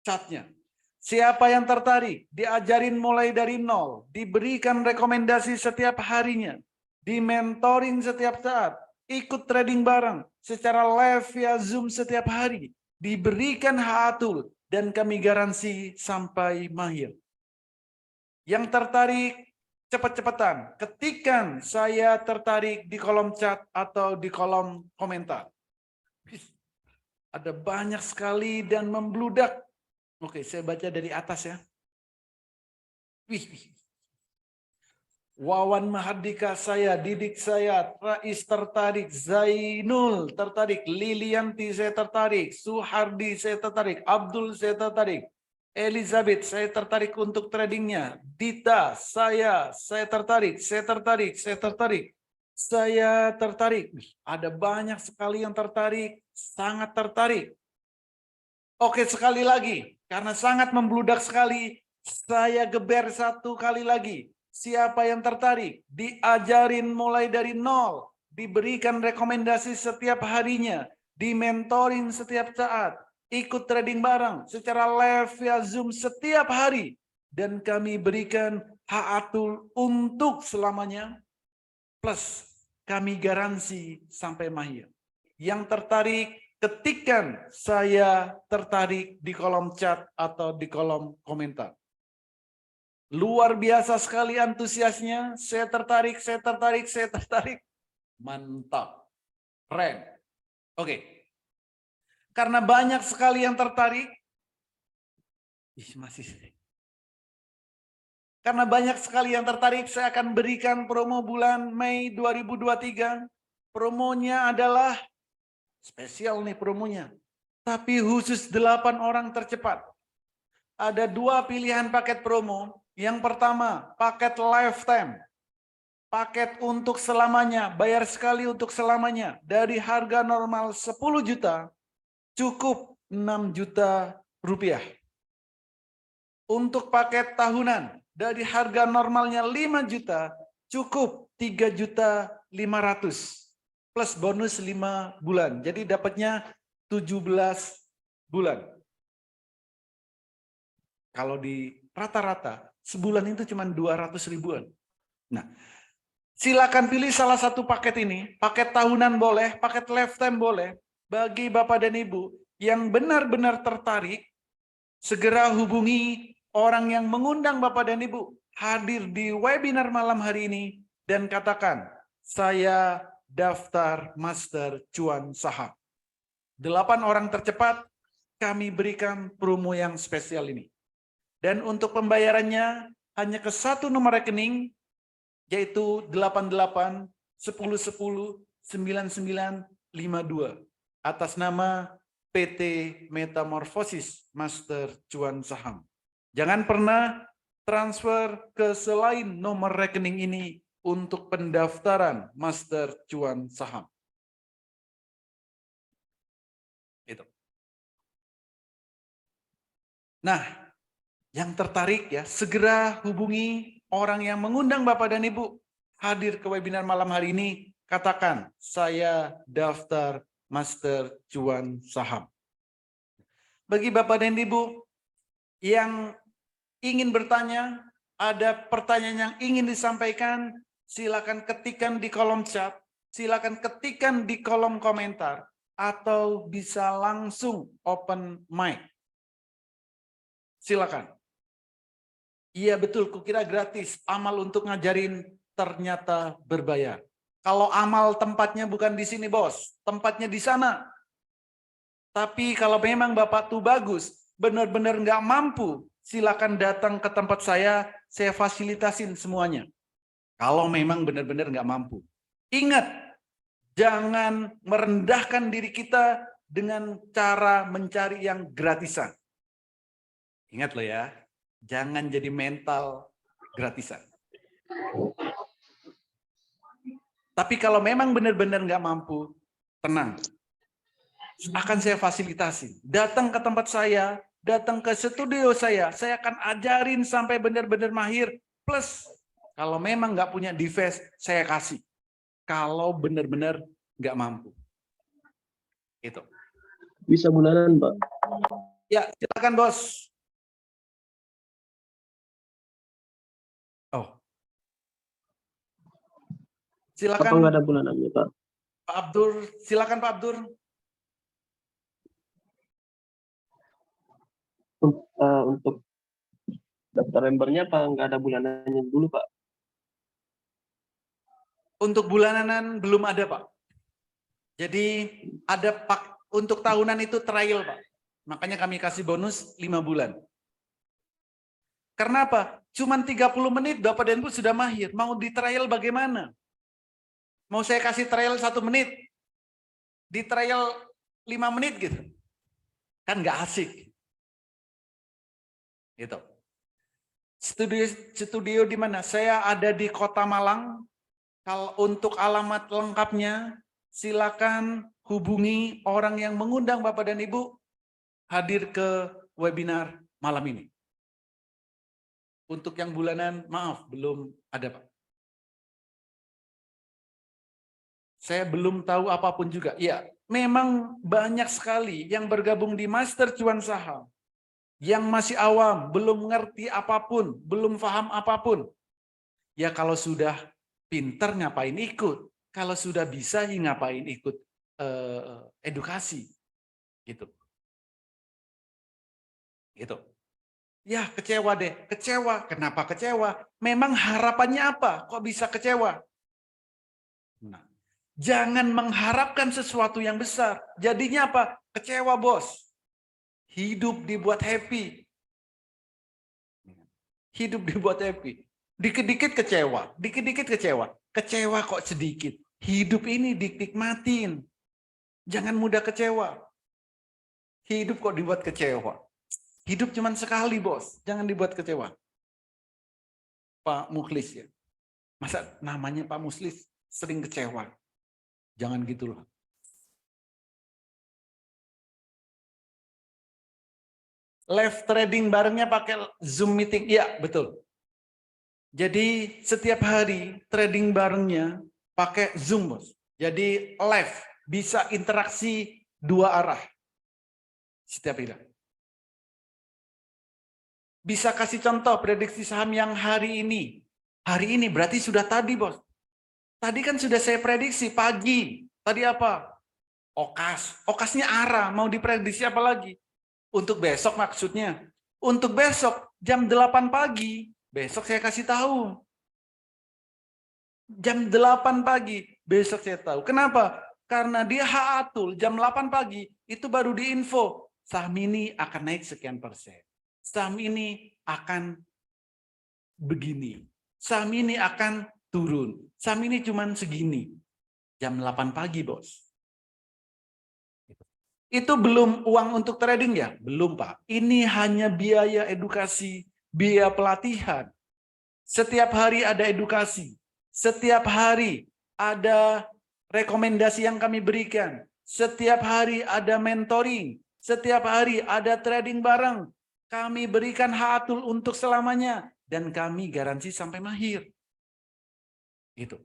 catnya. Siapa yang tertarik, diajarin mulai dari nol, diberikan rekomendasi setiap harinya, di-mentoring setiap saat, ikut trading bareng secara live via Zoom setiap hari, diberikan haatul, dan kami garansi sampai mahir. Yang tertarik, cepat-cepatan, ketikkan saya tertarik di kolom chat atau di kolom komentar. Ada banyak sekali dan membludak. Oke, saya baca dari atas ya. Wawan Mahardika saya, Didik saya, Rais tertarik, Zainul tertarik, Lilianti saya tertarik, Suhardi saya tertarik, Abdul saya tertarik, Elizabeth saya tertarik untuk tradingnya, Dita saya tertarik, saya tertarik, saya tertarik, saya tertarik. Ada banyak sekali yang tertarik, sangat tertarik. Oke, sekali lagi, karena sangat membludak sekali, saya geber satu kali lagi. Siapa yang tertarik, diajarin mulai dari nol, diberikan rekomendasi setiap harinya, di-mentoring setiap saat, ikut trading bareng secara live via Zoom setiap hari, dan kami berikan haatul untuk selamanya, plus kami garansi sampai mahir. Yang tertarik, ketikkan saya tertarik di kolom chat atau di kolom komentar. Luar biasa sekali antusiasnya. Saya tertarik, saya tertarik, saya tertarik. Mantap. Keren. Oke. Karena banyak sekali yang tertarik. Karena banyak sekali yang tertarik, saya akan berikan promo bulan Mei 2023. Promonya adalah spesial nih promonya. Tapi khusus 8 orang tercepat. Ada 2 pilihan paket promo. Yang pertama, paket lifetime. Paket untuk selamanya, bayar sekali untuk selamanya. Dari harga normal 10 juta, cukup 6 juta rupiah. Untuk paket tahunan, dari harga normalnya 5 juta, cukup 3 juta 500. Plus bonus 5 bulan. Jadi dapatnya 17 bulan. Kalau di rata-rata, sebulan itu cuma 200 ribuan. Nah, silakan pilih salah satu paket ini. Paket tahunan boleh, paket lifetime boleh. Bagi Bapak dan Ibu yang benar-benar tertarik, segera hubungi orang yang mengundang Bapak dan Ibu hadir di webinar malam hari ini dan katakan, saya daftar Master Cuan Saham. 8 orang tercepat kami berikan promo yang spesial ini. Dan untuk pembayarannya hanya ke 1 nomor rekening, yaitu 88 10 10 99 52 atas nama PT Metamorfosis Master Cuan Saham. Jangan pernah transfer ke selain nomor rekening ini untuk pendaftaran Master Cuan Saham. Itu. Nah, yang tertarik ya, segera hubungi orang yang mengundang Bapak dan Ibu hadir ke webinar malam hari ini. Katakan, saya daftar Master Cuan Saham. Bagi Bapak dan Ibu yang ingin bertanya, ada pertanyaan yang ingin disampaikan, silakan ketikkan di kolom chat, silakan ketikkan di kolom komentar, atau bisa langsung open mic. Silakan. Iya betul, kukira gratis. Amal untuk ngajarin ternyata berbayar. Kalau amal tempatnya bukan di sini bos, tempatnya di sana. Tapi kalau memang Bapak tuh bagus, benar-benar nggak mampu, silakan datang ke tempat saya fasilitasin semuanya. Kalau memang benar-benar nggak mampu. Ingat, jangan merendahkan diri kita dengan cara mencari yang gratisan. Ingat loh ya, jangan jadi mental gratisan. Tapi kalau memang benar-benar nggak mampu, tenang. Akan saya fasilitasi. Datang ke tempat saya, datang ke studio saya akan ajarin sampai benar-benar mahir. Plus, kalau memang nggak punya device, saya kasih. Kalau benar-benar nggak mampu. Itu. Bisa bulanan, Pak. Ya, silakan bos. Oh, Apa silakan nggak ada bulanannya, Pak? Pak Abdur. Silakan Pak Abdur. Untuk daftar membernya apa nggak ada bulanannya dulu, Pak? Untuk bulanan belum ada Pak. Jadi ada Pak untuk tahunan itu trial Pak. Makanya kami kasih bonus 5 bulan. Karena apa? Cuman 30 menit Bapak dan Ibu sudah mahir. Mau di trial bagaimana? Mau saya kasih trial 1 menit? Di trial 5 menit gitu? Kan nggak asik. Gitu. Studio di mana? Saya ada di Kota Malang. Kalau untuk alamat lengkapnya, silakan hubungi orang yang mengundang Bapak dan Ibu hadir ke webinar malam ini. Untuk yang bulanan, maaf, belum ada Pak. Saya belum tahu apapun juga. Ya, memang banyak sekali yang bergabung di Master Cuan Saham. Yang masih awam, belum ngerti apapun, belum paham apapun. Ya kalau sudah pinter ngapain ikut? Kalau sudah bisa ngapain ikut edukasi? Gitu. Gitu. Ya kecewa deh, kecewa. Kenapa kecewa? Memang harapannya apa? Kok bisa kecewa? Nah, jangan mengharapkan sesuatu yang besar. Jadinya apa? Kecewa bos. Hidup dibuat happy. Hidup dibuat happy. Dikit-dikit kecewa, dikit-dikit kecewa. Kecewa kok sedikit. Hidup ini dinikmatin. Jangan mudah kecewa. Hidup kok dibuat kecewa. Hidup cuma sekali bos, jangan dibuat kecewa. Pak Mukhlis ya. Masa namanya Pak Mukhlis sering kecewa? Jangan gitu loh. Live trading barengnya pakai Zoom meeting. Iya, betul. Jadi setiap hari trading barengnya pakai Zoom, bos. Jadi live, bisa interaksi 2 arah. Setiap hari. Bisa kasih contoh prediksi saham yang hari ini. Hari ini berarti sudah tadi, bos. Tadi kan sudah saya prediksi pagi. Tadi apa? Okas. Okasnya arah, mau diprediksi apa lagi? Untuk besok maksudnya. Untuk besok jam 8 pagi, besok saya kasih tahu. Jam 8 pagi, besok saya tahu. Kenapa? Karena dia Haatul jam 8 pagi, itu baru diinfo. Saham ini akan naik sekian persen. Saham ini akan begini. Saham ini akan turun. Saham ini cuma segini. Jam 8 pagi, bos. Itu belum uang untuk trading ya? Belum, Pak. Ini hanya biaya edukasi, biaya pelatihan. Setiap hari ada edukasi. Setiap hari ada rekomendasi yang kami berikan. Setiap hari ada mentoring. Setiap hari ada trading bareng. Kami berikan haatul untuk selamanya. Dan kami garansi sampai mahir. Gitu.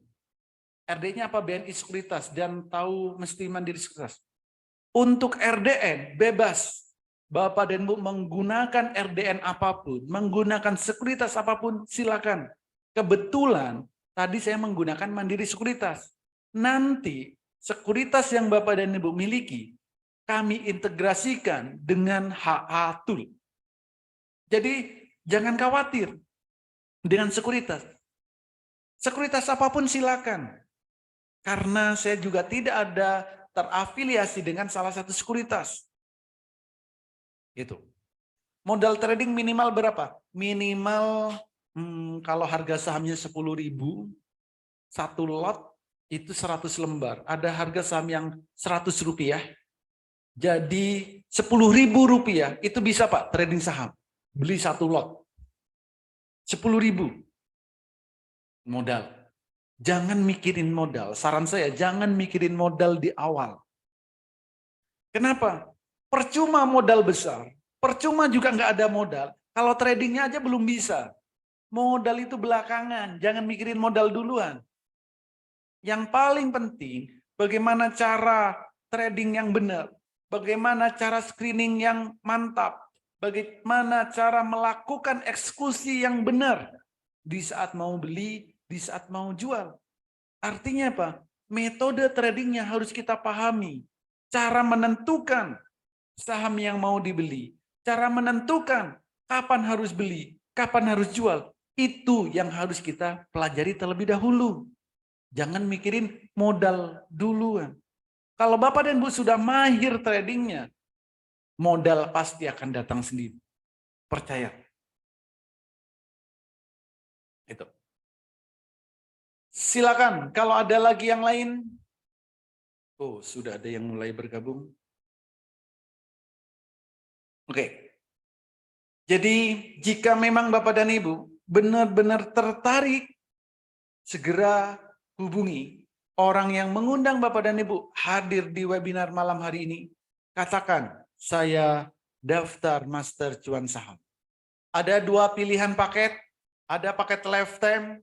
RD-nya apa? BNI Sekuritas. Dan tahu mesti Mandiri Sekuritas. Untuk RDN, bebas. Bapak dan Ibu menggunakan RDN apapun, menggunakan sekuritas apapun, silakan. Kebetulan, tadi saya menggunakan Mandiri Sekuritas. Nanti, sekuritas yang Bapak dan Ibu miliki, kami integrasikan dengan haatul. Jadi, jangan khawatir dengan sekuritas. Sekuritas apapun silakan. Karena saya juga tidak ada terafiliasi dengan salah satu sekuritas. Gitu. Modal trading minimal berapa? Minimal kalau harga sahamnya 10.000, satu lot itu 100 lembar. Ada harga saham yang 100 rupiah. Jadi 10.000 rupiah itu bisa Pak trading saham. Beli satu lot. 10.000 modal. Jangan mikirin modal. Saran saya, jangan mikirin modal di awal. Kenapa? Percuma modal besar. Percuma juga nggak ada modal. Kalau tradingnya aja belum bisa. Modal itu belakangan. Jangan mikirin modal duluan. Yang paling penting, bagaimana cara trading yang benar. bagaimana cara screening yang mantap, bagaimana cara melakukan eksekusi yang benar di saat mau beli, di saat mau jual. Artinya apa? Metode tradingnya harus kita pahami. Cara menentukan saham yang mau dibeli, cara menentukan kapan harus beli, kapan harus jual, itu yang harus kita pelajari terlebih dahulu. Jangan mikirin modal duluan. Kalau Bapak dan Ibu sudah mahir tradingnya, modal pasti akan datang sendiri. Percaya. Itu. Silakan, kalau ada lagi yang lain. Oh, sudah ada yang mulai bergabung. Oke. Jadi, jika memang Bapak dan Ibu benar-benar tertarik, segera hubungi orang yang mengundang Bapak dan Ibu hadir di webinar malam hari ini. Katakan, saya daftar Master Cuan Saham. Ada 2 pilihan paket, ada paket lifetime,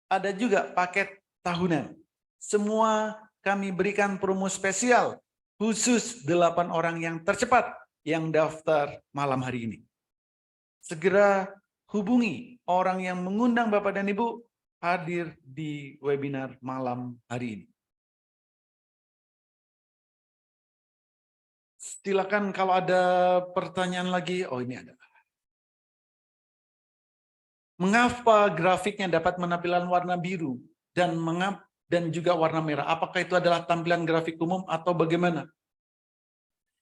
ada juga paket tahunan. Semua kami berikan promo spesial khusus 8 orang yang tercepat yang daftar malam hari ini. Segera hubungi orang yang mengundang Bapak dan Ibu hadir di webinar malam hari ini. Silakan kalau ada pertanyaan lagi. Oh, ini ada. Mengapa grafiknya dapat menampilkan warna biru dan juga warna merah? Apakah itu adalah tampilan grafik umum atau bagaimana?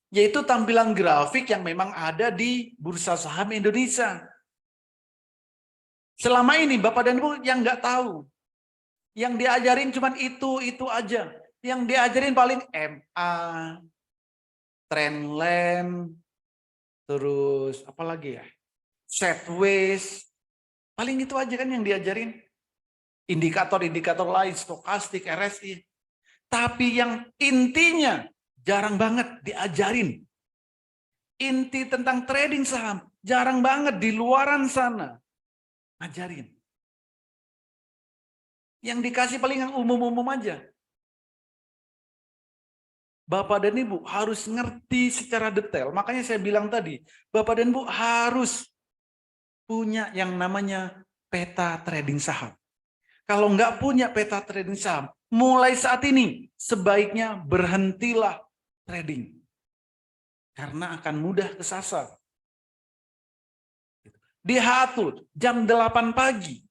Yaitu tampilan grafik yang memang ada di Bursa Saham Indonesia. Selama ini Bapak dan Ibu yang nggak tahu, yang diajarin cuma itu aja. Yang diajarin paling MA, Trendline, terus apa lagi ya? Sideways. Paling itu aja kan yang diajarin. Indikator-indikator lain, stokastik, RSI. Tapi yang intinya jarang banget diajarin. Inti tentang trading saham jarang banget di luaran sana ngajarin. Yang dikasih paling yang umum-umum aja. Bapak dan Ibu harus ngerti secara detail. Makanya saya bilang tadi, Bapak dan Ibu harus punya yang namanya peta trading saham. Kalau nggak punya peta trading saham, mulai saat ini sebaiknya berhentilah trading. Karena akan mudah kesasar. Di Hatur, jam 8 pagi,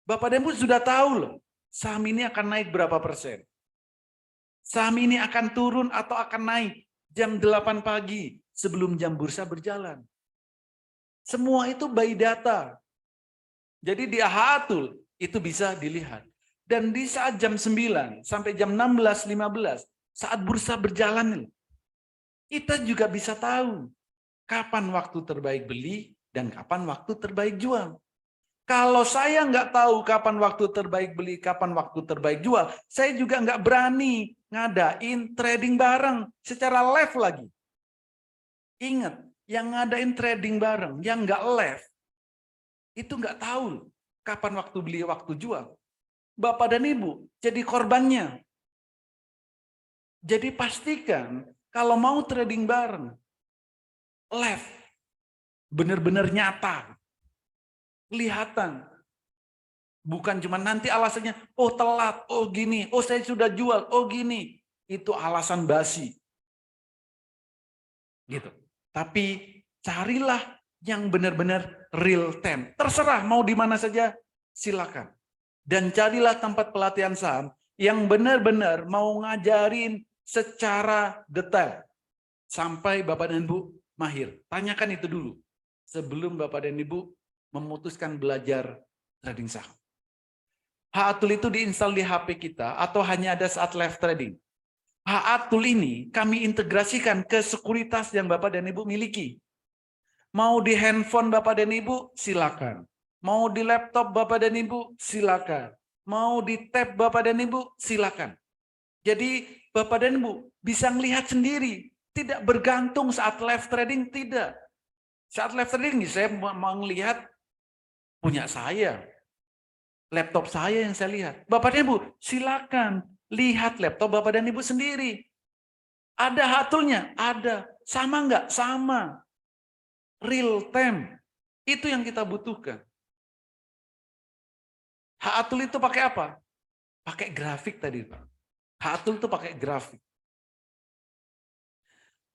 Bapak dan Ibu sudah tahu loh, saham ini akan naik berapa persen. Saham ini akan turun atau akan naik jam 8 pagi sebelum jam bursa berjalan. Semua itu by data. Jadi di Hatur itu bisa dilihat. Dan di saat jam 9 sampai jam 16.15, saat bursa berjalan, kita juga bisa tahu kapan waktu terbaik beli dan kapan waktu terbaik jual. Kalau saya nggak tahu kapan waktu terbaik beli, kapan waktu terbaik jual, saya juga nggak berani ngadain trading bareng secara live lagi. Ingat, yang ngadain trading bareng, yang nggak live, itu nggak tahu kapan waktu beli, waktu jual. Bapak dan Ibu jadi korbannya. Jadi pastikan kalau mau trading bareng, live, benar-benar nyata, kelihatan. Bukan cuma nanti alasannya, oh telat, oh gini, oh saya sudah jual, oh gini. Itu alasan basi. Gitu. Tapi carilah yang benar-benar real time. Terserah mau di mana saja, silakan. Dan carilah tempat pelatihan saham yang benar-benar mau ngajarin secara detail. Sampai Bapak dan Ibu mahir. Tanyakan itu dulu. Sebelum Bapak dan Ibu memutuskan belajar trading saham. Haatul itu diinstal di HP kita atau hanya ada saat live trading. Haatul ini kami integrasikan ke sekuritas yang Bapak dan Ibu miliki. Mau di handphone Bapak dan Ibu, silakan. Mau di laptop Bapak dan Ibu, silakan. Mau di tab Bapak dan Ibu, silakan. Jadi Bapak dan Ibu bisa melihat sendiri. Tidak bergantung saat live trading, tidak. Saat live trading saya mau melihat punya saya. Laptop saya yang saya lihat. Bapak dan Ibu, silakan lihat laptop Bapak dan Ibu sendiri. Ada hatulnya? Ada. Sama nggak? Sama. Real time. Itu yang kita butuhkan. Hatul itu pakai apa? Pakai grafik tadi, Pak. Hatul itu pakai grafik.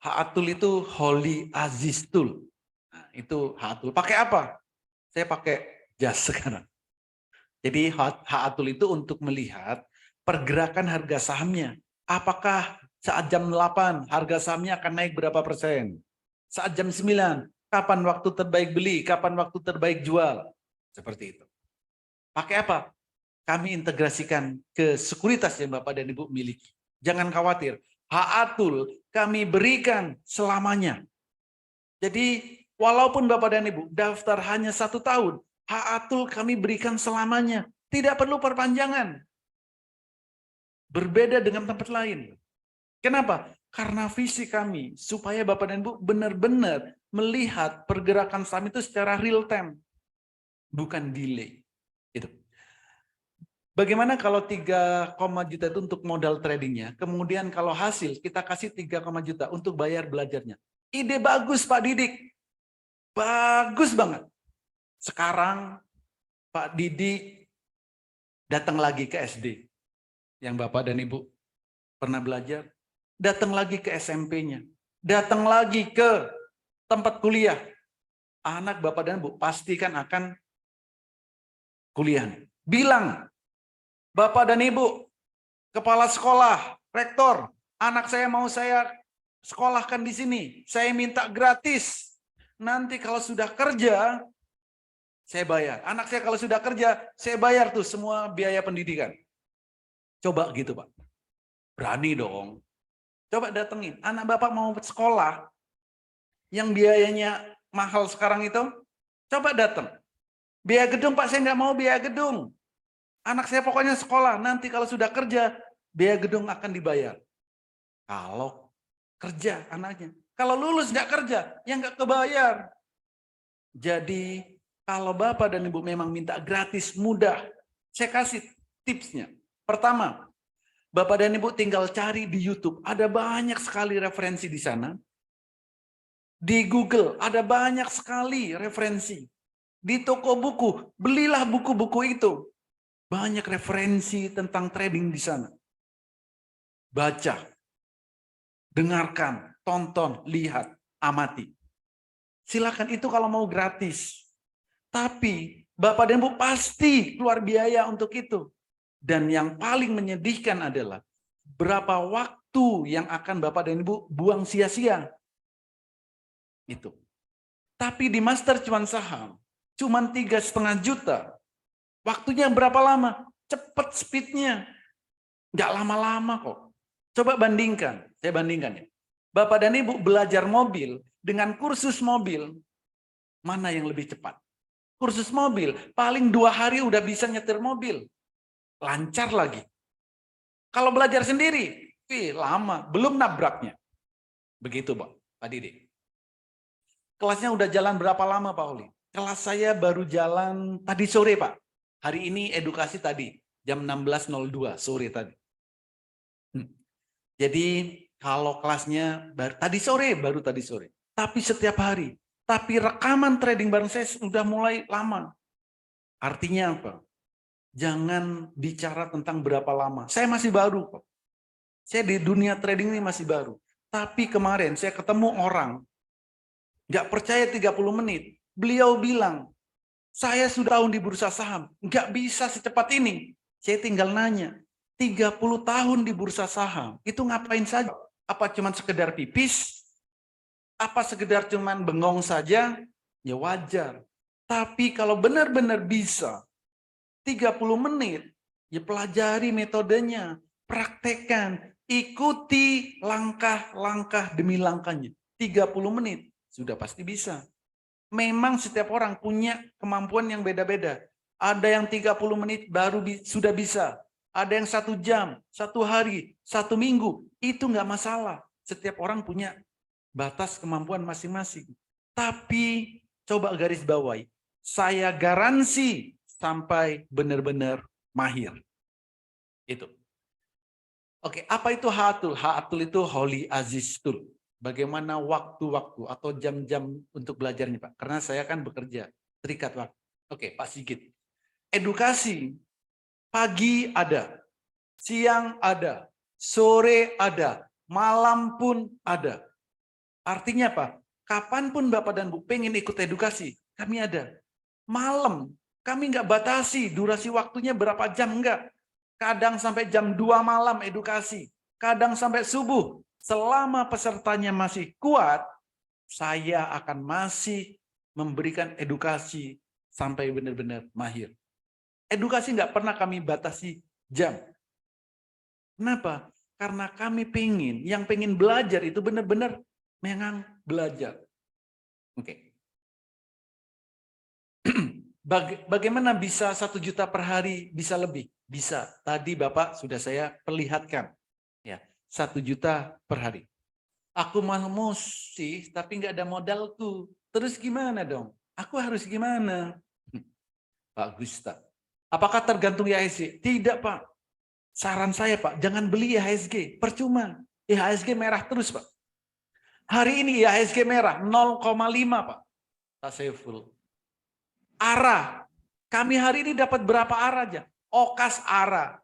Hatul itu Holy Aziz Tool. Nah, itu Hatul. Pakai apa? Saya pakai jas sekarang. Jadi Hatul itu untuk melihat pergerakan harga sahamnya. Apakah saat jam 8 harga sahamnya akan naik berapa persen? Saat jam 9, kapan waktu terbaik beli, kapan waktu terbaik jual? Seperti itu. Pakai apa? Kami integrasikan ke sekuritas yang Bapak dan Ibu miliki. Jangan khawatir. Hatul kami berikan selamanya. Jadi walaupun Bapak dan Ibu daftar hanya 1 tahun, Hatul kami berikan selamanya. Tidak perlu perpanjangan. Berbeda dengan tempat lain. Kenapa? Karena visi kami supaya Bapak dan Ibu benar-benar melihat pergerakan saham itu secara real time. Bukan delay. Itu. Bagaimana kalau 3, juta itu untuk modal tradingnya, kemudian kalau hasil kita kasih 3, juta untuk bayar belajarnya. Ide bagus Pak Didik. Bagus banget. Sekarang Pak Didik datang lagi ke SD. Yang Bapak dan Ibu pernah belajar. Datang lagi ke SMP-nya. Datang lagi ke tempat kuliah. Anak Bapak dan Ibu pastikan akan kuliah. Bilang, Bapak dan Ibu, kepala sekolah, rektor, anak saya mau saya sekolahkan di sini. Saya minta gratis. Nanti kalau sudah kerja, saya bayar. Anak saya kalau sudah kerja, saya bayar tuh semua biaya pendidikan. Coba gitu, Pak. Berani dong. Coba datengin. Anak Bapak mau sekolah, yang biayanya mahal sekarang itu, coba datang. Biaya gedung, Pak, saya nggak mau biaya gedung. Anak saya pokoknya sekolah, nanti kalau sudah kerja, biaya gedung akan dibayar. Kalau kerja anaknya. Kalau lulus nggak kerja, ya nggak kebayar. Jadi kalau Bapak dan Ibu memang minta gratis, mudah, saya kasih tipsnya. Pertama, Bapak dan Ibu tinggal cari di YouTube. Ada banyak sekali referensi di sana. Di Google ada banyak sekali referensi. Di toko buku, belilah buku-buku itu. Banyak referensi tentang trading di sana. Baca, dengarkan, tonton, lihat, amati. Silakan itu kalau mau gratis. Tapi Bapak dan Ibu pasti keluar biaya untuk itu. Dan yang paling menyedihkan adalah berapa waktu yang akan Bapak dan Ibu buang sia-sia. Itu. Tapi di Master Cuan Saham, cuma 3,5 juta. Waktunya berapa lama? Cepat speednya. Nggak lama-lama kok. Coba bandingkan. Saya bandingkan ya. Bapak dan Ibu belajar mobil dengan kursus mobil. Mana yang lebih cepat? Kursus mobil, paling 2 hari udah bisa nyetir mobil. Lancar lagi. Kalau belajar sendiri, lama. Belum nabraknya. Begitu, Pak Didik. Kelasnya udah jalan berapa lama, Pak Oli? Kelas saya baru jalan tadi sore, Pak. Hari ini edukasi tadi, jam 16.02 sore tadi. Jadi kalau kelasnya baru tadi sore. Tapi setiap hari. Tapi rekaman trading bareng saya sudah mulai lama. Artinya apa? Jangan bicara tentang berapa lama. Saya masih baru kok. Saya di dunia trading ini masih baru. Tapi kemarin saya ketemu orang, nggak percaya 30 menit. Beliau bilang, saya sudah tahun di bursa saham, nggak bisa secepat ini. Saya tinggal nanya, 30 tahun di bursa saham, itu ngapain saja? Apa cuma sekedar pipis? Apa sekedar cuma bengong saja? Ya wajar. Tapi kalau benar-benar bisa, 30 menit, ya pelajari metodenya, praktekkan, ikuti langkah-langkah demi langkahnya. 30 menit, sudah pasti bisa. Memang setiap orang punya kemampuan yang beda-beda. Ada yang 30 menit baru sudah bisa. Ada yang 1 jam, 1 hari, 1 minggu. Itu nggak masalah. Setiap orang punya batas kemampuan masing-masing. Tapi coba garis bawahi. Saya garansi sampai benar-benar mahir. Itu. Oke, apa itu Ha'atul? Ha'atul itu Holy Aziz Tool. Bagaimana waktu-waktu atau jam-jam untuk belajarnya, Pak? Karena saya kan bekerja, terikat waktu. Oke, Pak Sigit. Edukasi, pagi ada, siang ada, sore ada, malam pun ada. Artinya apa? Kapanpun Bapak dan Bu pengen ikut edukasi, kami ada. Malam, kami nggak batasi durasi waktunya berapa jam, enggak. Kadang sampai jam 2 malam edukasi, kadang sampai subuh. Selama pesertanya masih kuat, saya akan masih memberikan edukasi sampai benar-benar mahir. Edukasi nggak pernah kami batasi jam. Kenapa? Karena kami yang pengen belajar itu benar-benar memang belajar. Oke. Bagaimana bisa 1 juta per hari bisa lebih? Bisa. Tadi Bapak sudah saya perlihatkan. Ya, 1 juta per hari. Aku mau sih, tapi nggak ada modalku. Terus gimana dong? Aku harus gimana? Pak Gusta. Apakah tergantung IHSG? Tidak, Pak. Saran saya, Pak, jangan beli IHSG. Percuma. IHSG merah terus, Pak. Hari ini IHSG merah 0,5, Pak. Taseful. ARA. Kami hari ini dapat berapa ARA aja? OKAS ARA.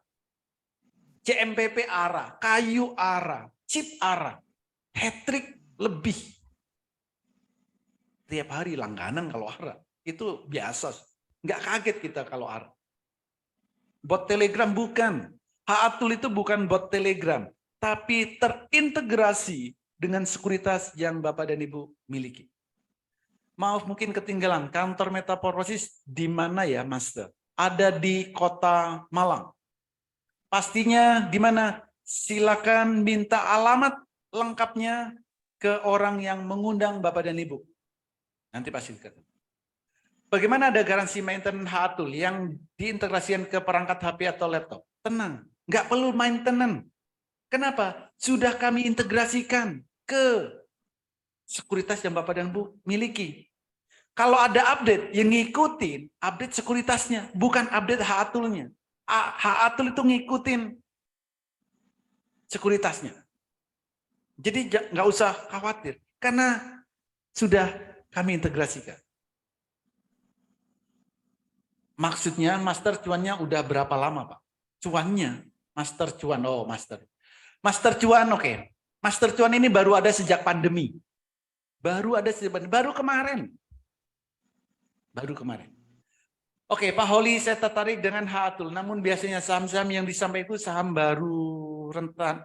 CMPP ARA. Kayu ARA. Chip ARA. Hat-trick lebih. Tiap hari langganan kalau ARA. Itu biasa. Nggak kaget kita kalau ARA. Bot Telegram bukan. Ha'atul itu bukan bot Telegram. Tapi terintegrasi dengan sekuritas yang Bapak dan Ibu miliki. Maaf mungkin ketinggalan, kantor Metaporfosis di mana ya, Master? Ada di Kota Malang. Pastinya di mana? Silakan minta alamat lengkapnya ke orang yang mengundang Bapak dan Ibu. Nanti pasti dikatakan. Bagaimana ada garansi maintenance Ha'atul yang diintegrasikan ke perangkat HP atau laptop? Tenang, nggak perlu maintenance. Kenapa? Sudah kami integrasikan ke sekuritas yang Bapak dan Bu miliki. Kalau ada update, yang ngikutin update sekuritasnya, bukan update Ha'atulnya. Ha'atul itu ngikutin sekuritasnya. Jadi nggak usah khawatir, karena sudah kami integrasikan. Maksudnya master cuannya udah berapa lama, Pak? Cuannya, master cuan, oh master. Master cuan, oke. Master cuan ini baru ada sejak pandemi. Baru kemarin. Baru kemarin. Oke, Pak Holi, saya tertarik dengan Ha'atul. Namun biasanya saham-saham yang disampaikan itu saham baru, rentan.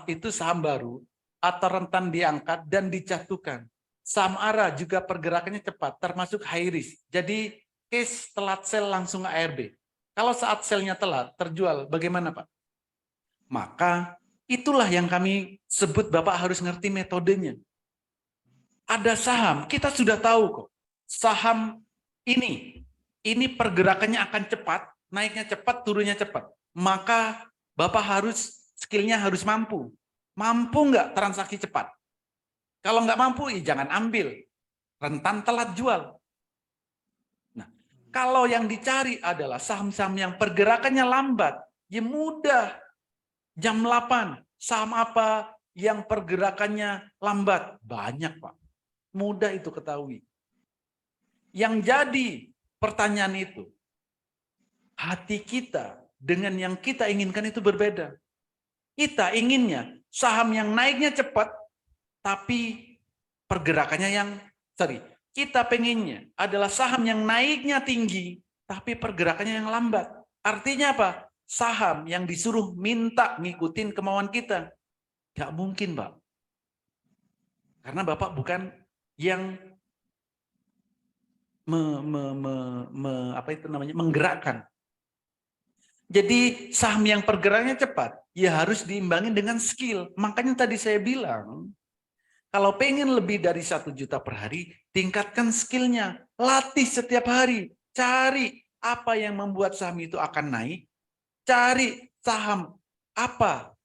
Itu saham baru atau rentan diangkat dan dijatuhkan. Saham ARA juga pergerakannya cepat, termasuk high risk. Jadi case telat sell langsung ARB. Kalau saat selnya telat, terjual, bagaimana Pak? Maka itulah yang kami sebut Bapak harus ngerti metodenya. Ada saham, kita sudah tahu kok. Saham ini pergerakannya akan cepat, naiknya cepat, turunnya cepat. Maka Bapak harus, skillnya harus mampu. Mampu nggak transaksi cepat? Kalau nggak mampu, ya jangan ambil. Rentan telat jual. Nah, kalau yang dicari adalah saham-saham yang pergerakannya lambat, ya mudah. Jam 8, saham apa yang pergerakannya lambat? Banyak, Pak. Mudah itu ketahui. Yang jadi pertanyaan itu, hati kita dengan yang kita inginkan itu berbeda. Kita inginnya saham yang naiknya cepat, tapi pergerakannya kita pengennya adalah saham yang naiknya tinggi, tapi pergerakannya yang lambat. Artinya apa? Saham yang disuruh minta ngikutin kemauan kita. Gak mungkin, Pak. Karena Bapak bukan yang menggerakkan. Jadi saham yang pergerakannya cepat, ya harus diimbangi dengan skill. Makanya tadi saya bilang, kalau pengen lebih dari 1 juta per hari, tingkatkan skillnya. Latih setiap hari. Cari apa yang membuat saham itu akan naik. Cari saham apa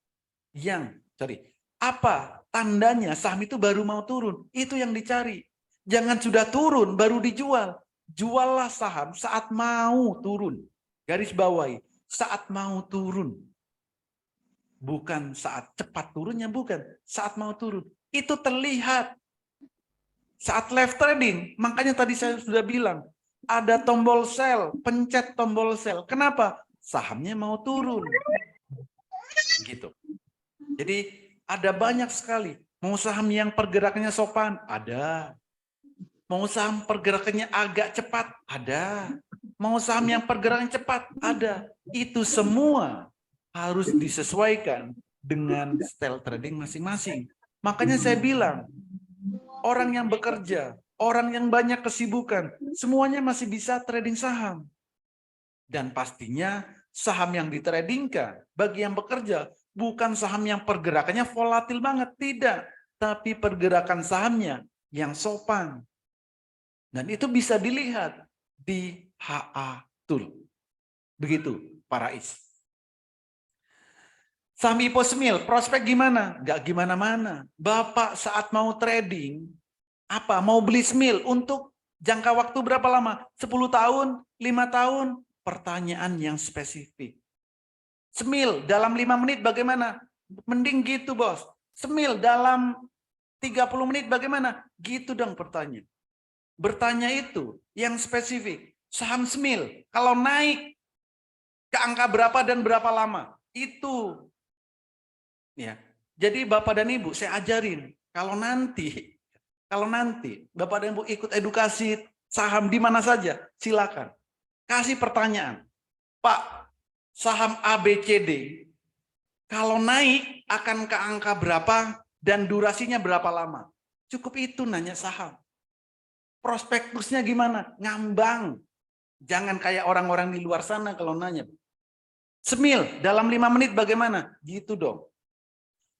tandanya saham itu baru mau turun. Itu yang dicari. Jangan sudah turun baru dijual. Juallah saham saat mau turun. Garis bawahi, saat mau turun. Bukan saat cepat turunnya, bukan. Saat mau turun. Itu terlihat. Saat live trading, makanya tadi saya sudah bilang, ada tombol sell, pencet tombol sell. Kenapa? Sahamnya mau turun. Gitu. Jadi ada banyak sekali. Mau saham yang pergerakannya sopan? Ada. Mau saham pergerakannya agak cepat? Ada. Mau saham yang pergerakan cepat? Ada. Itu semua harus disesuaikan dengan style trading masing-masing. Makanya saya bilang, orang yang bekerja, orang yang banyak kesibukan, semuanya masih bisa trading saham. Dan pastinya saham yang ditradingkan bagi yang bekerja bukan saham yang pergerakannya volatil banget, tidak. Tapi pergerakan sahamnya yang sopan. Dan itu bisa dilihat di HA Tool. Begitu, para is. Saham Iposmil, prospek gimana? Nggak gimana-mana. Bapak saat mau trading, apa? Mau beli smil untuk jangka waktu berapa lama? 10 tahun, 5 tahun? Pertanyaan yang spesifik. Smil dalam 5 menit bagaimana? Mending gitu, bos. Smil dalam 30 menit bagaimana? Gitu dong pertanyaan. Bertanya itu yang spesifik. Saham smil, kalau naik ke angka berapa dan berapa lama? Itu. Ya. Jadi Bapak dan Ibu saya ajarin, kalau nanti Bapak dan Ibu ikut edukasi saham di mana saja, silakan. Kasih pertanyaan. Pak, saham ABCD kalau naik akan ke angka berapa dan durasinya berapa lama? Cukup itu nanya saham. Prospektusnya gimana? Ngambang. Jangan kayak orang-orang di luar sana kalau nanya. Semil, dalam 5 menit bagaimana? Gitu dong.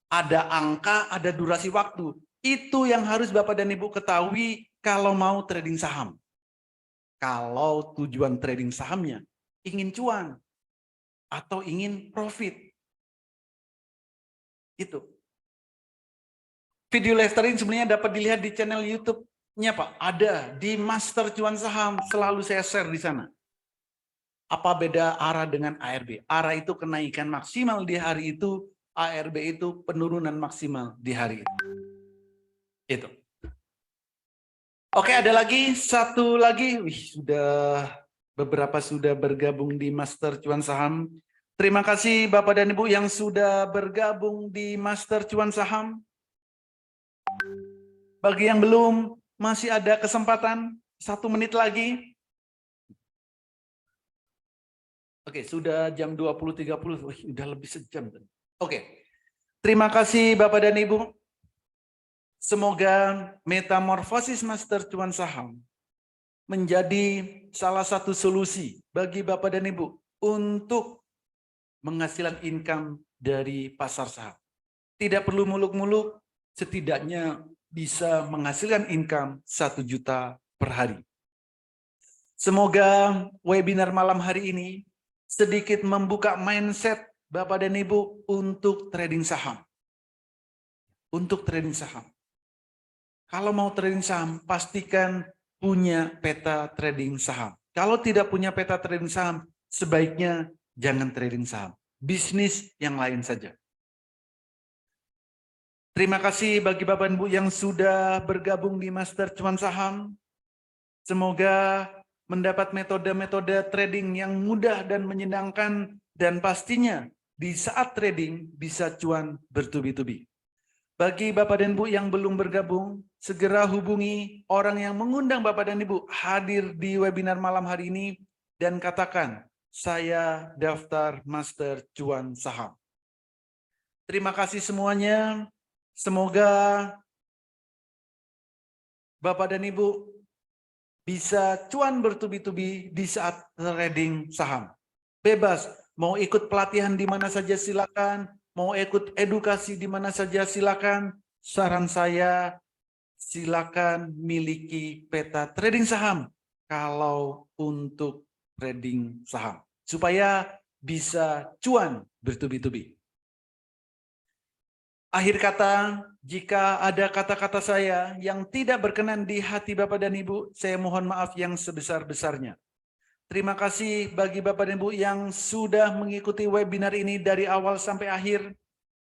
Ada angka, ada durasi waktu. Itu yang harus Bapak dan Ibu ketahui kalau mau trading saham. Kalau tujuan trading sahamnya ingin cuan atau ingin profit. Itu. Video live trading sebenarnya dapat dilihat di channel YouTube-nya, Pak. Ada di Master Cuan Saham, selalu saya share di sana. Apa beda ARA dengan ARB? ARA itu kenaikan maksimal di hari itu, ARB itu penurunan maksimal di hari itu. Itu. Oke, ada lagi satu lagi. Wih, beberapa sudah bergabung di Master Cuan Saham. Terima kasih Bapak dan Ibu yang sudah bergabung di Master Cuan Saham. Bagi yang belum, masih ada kesempatan 1 menit lagi. Oke, sudah jam 20.30. Wih, udah lebih sejam. Oke. Terima kasih Bapak dan Ibu. Semoga metamorfosis Master Cuan Saham menjadi salah satu solusi bagi Bapak dan Ibu untuk menghasilkan income dari pasar saham. Tidak perlu muluk-muluk, setidaknya bisa menghasilkan income 1 juta per hari. Semoga webinar malam hari ini sedikit membuka mindset Bapak dan Ibu untuk trading saham. Untuk trading saham. Kalau mau trading saham, pastikan punya peta trading saham. Kalau tidak punya peta trading saham, sebaiknya jangan trading saham. Bisnis yang lain saja. Terima kasih bagi Bapak dan Ibu yang sudah bergabung di Master Cuan Saham. Semoga mendapat metode-metode trading yang mudah dan menyenangkan, dan pastinya di saat trading bisa cuan bertubi-tubi. Bagi Bapak dan Ibu yang belum bergabung, segera hubungi orang yang mengundang Bapak dan Ibu hadir di webinar malam hari ini dan katakan, saya daftar Master Cuan Saham. Terima kasih semuanya. Semoga Bapak dan Ibu bisa cuan bertubi-tubi di saat trading saham. Bebas, mau ikut pelatihan di mana saja silakan. Mau ikut edukasi di mana saja silakan. Saran saya, silakan miliki peta trading saham kalau untuk trading saham. Supaya bisa cuan bertubi-tubi. Akhir kata, jika ada kata-kata saya yang tidak berkenan di hati Bapak dan Ibu, saya mohon maaf yang sebesar-besarnya. Terima kasih bagi Bapak dan Ibu yang sudah mengikuti webinar ini dari awal sampai akhir.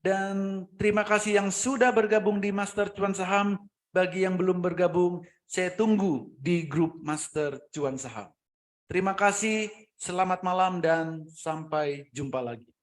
Dan terima kasih yang sudah bergabung di Master Cuan Saham. Bagi yang belum bergabung, saya tunggu di grup Master Cuan Saham. Terima kasih, selamat malam dan sampai jumpa lagi.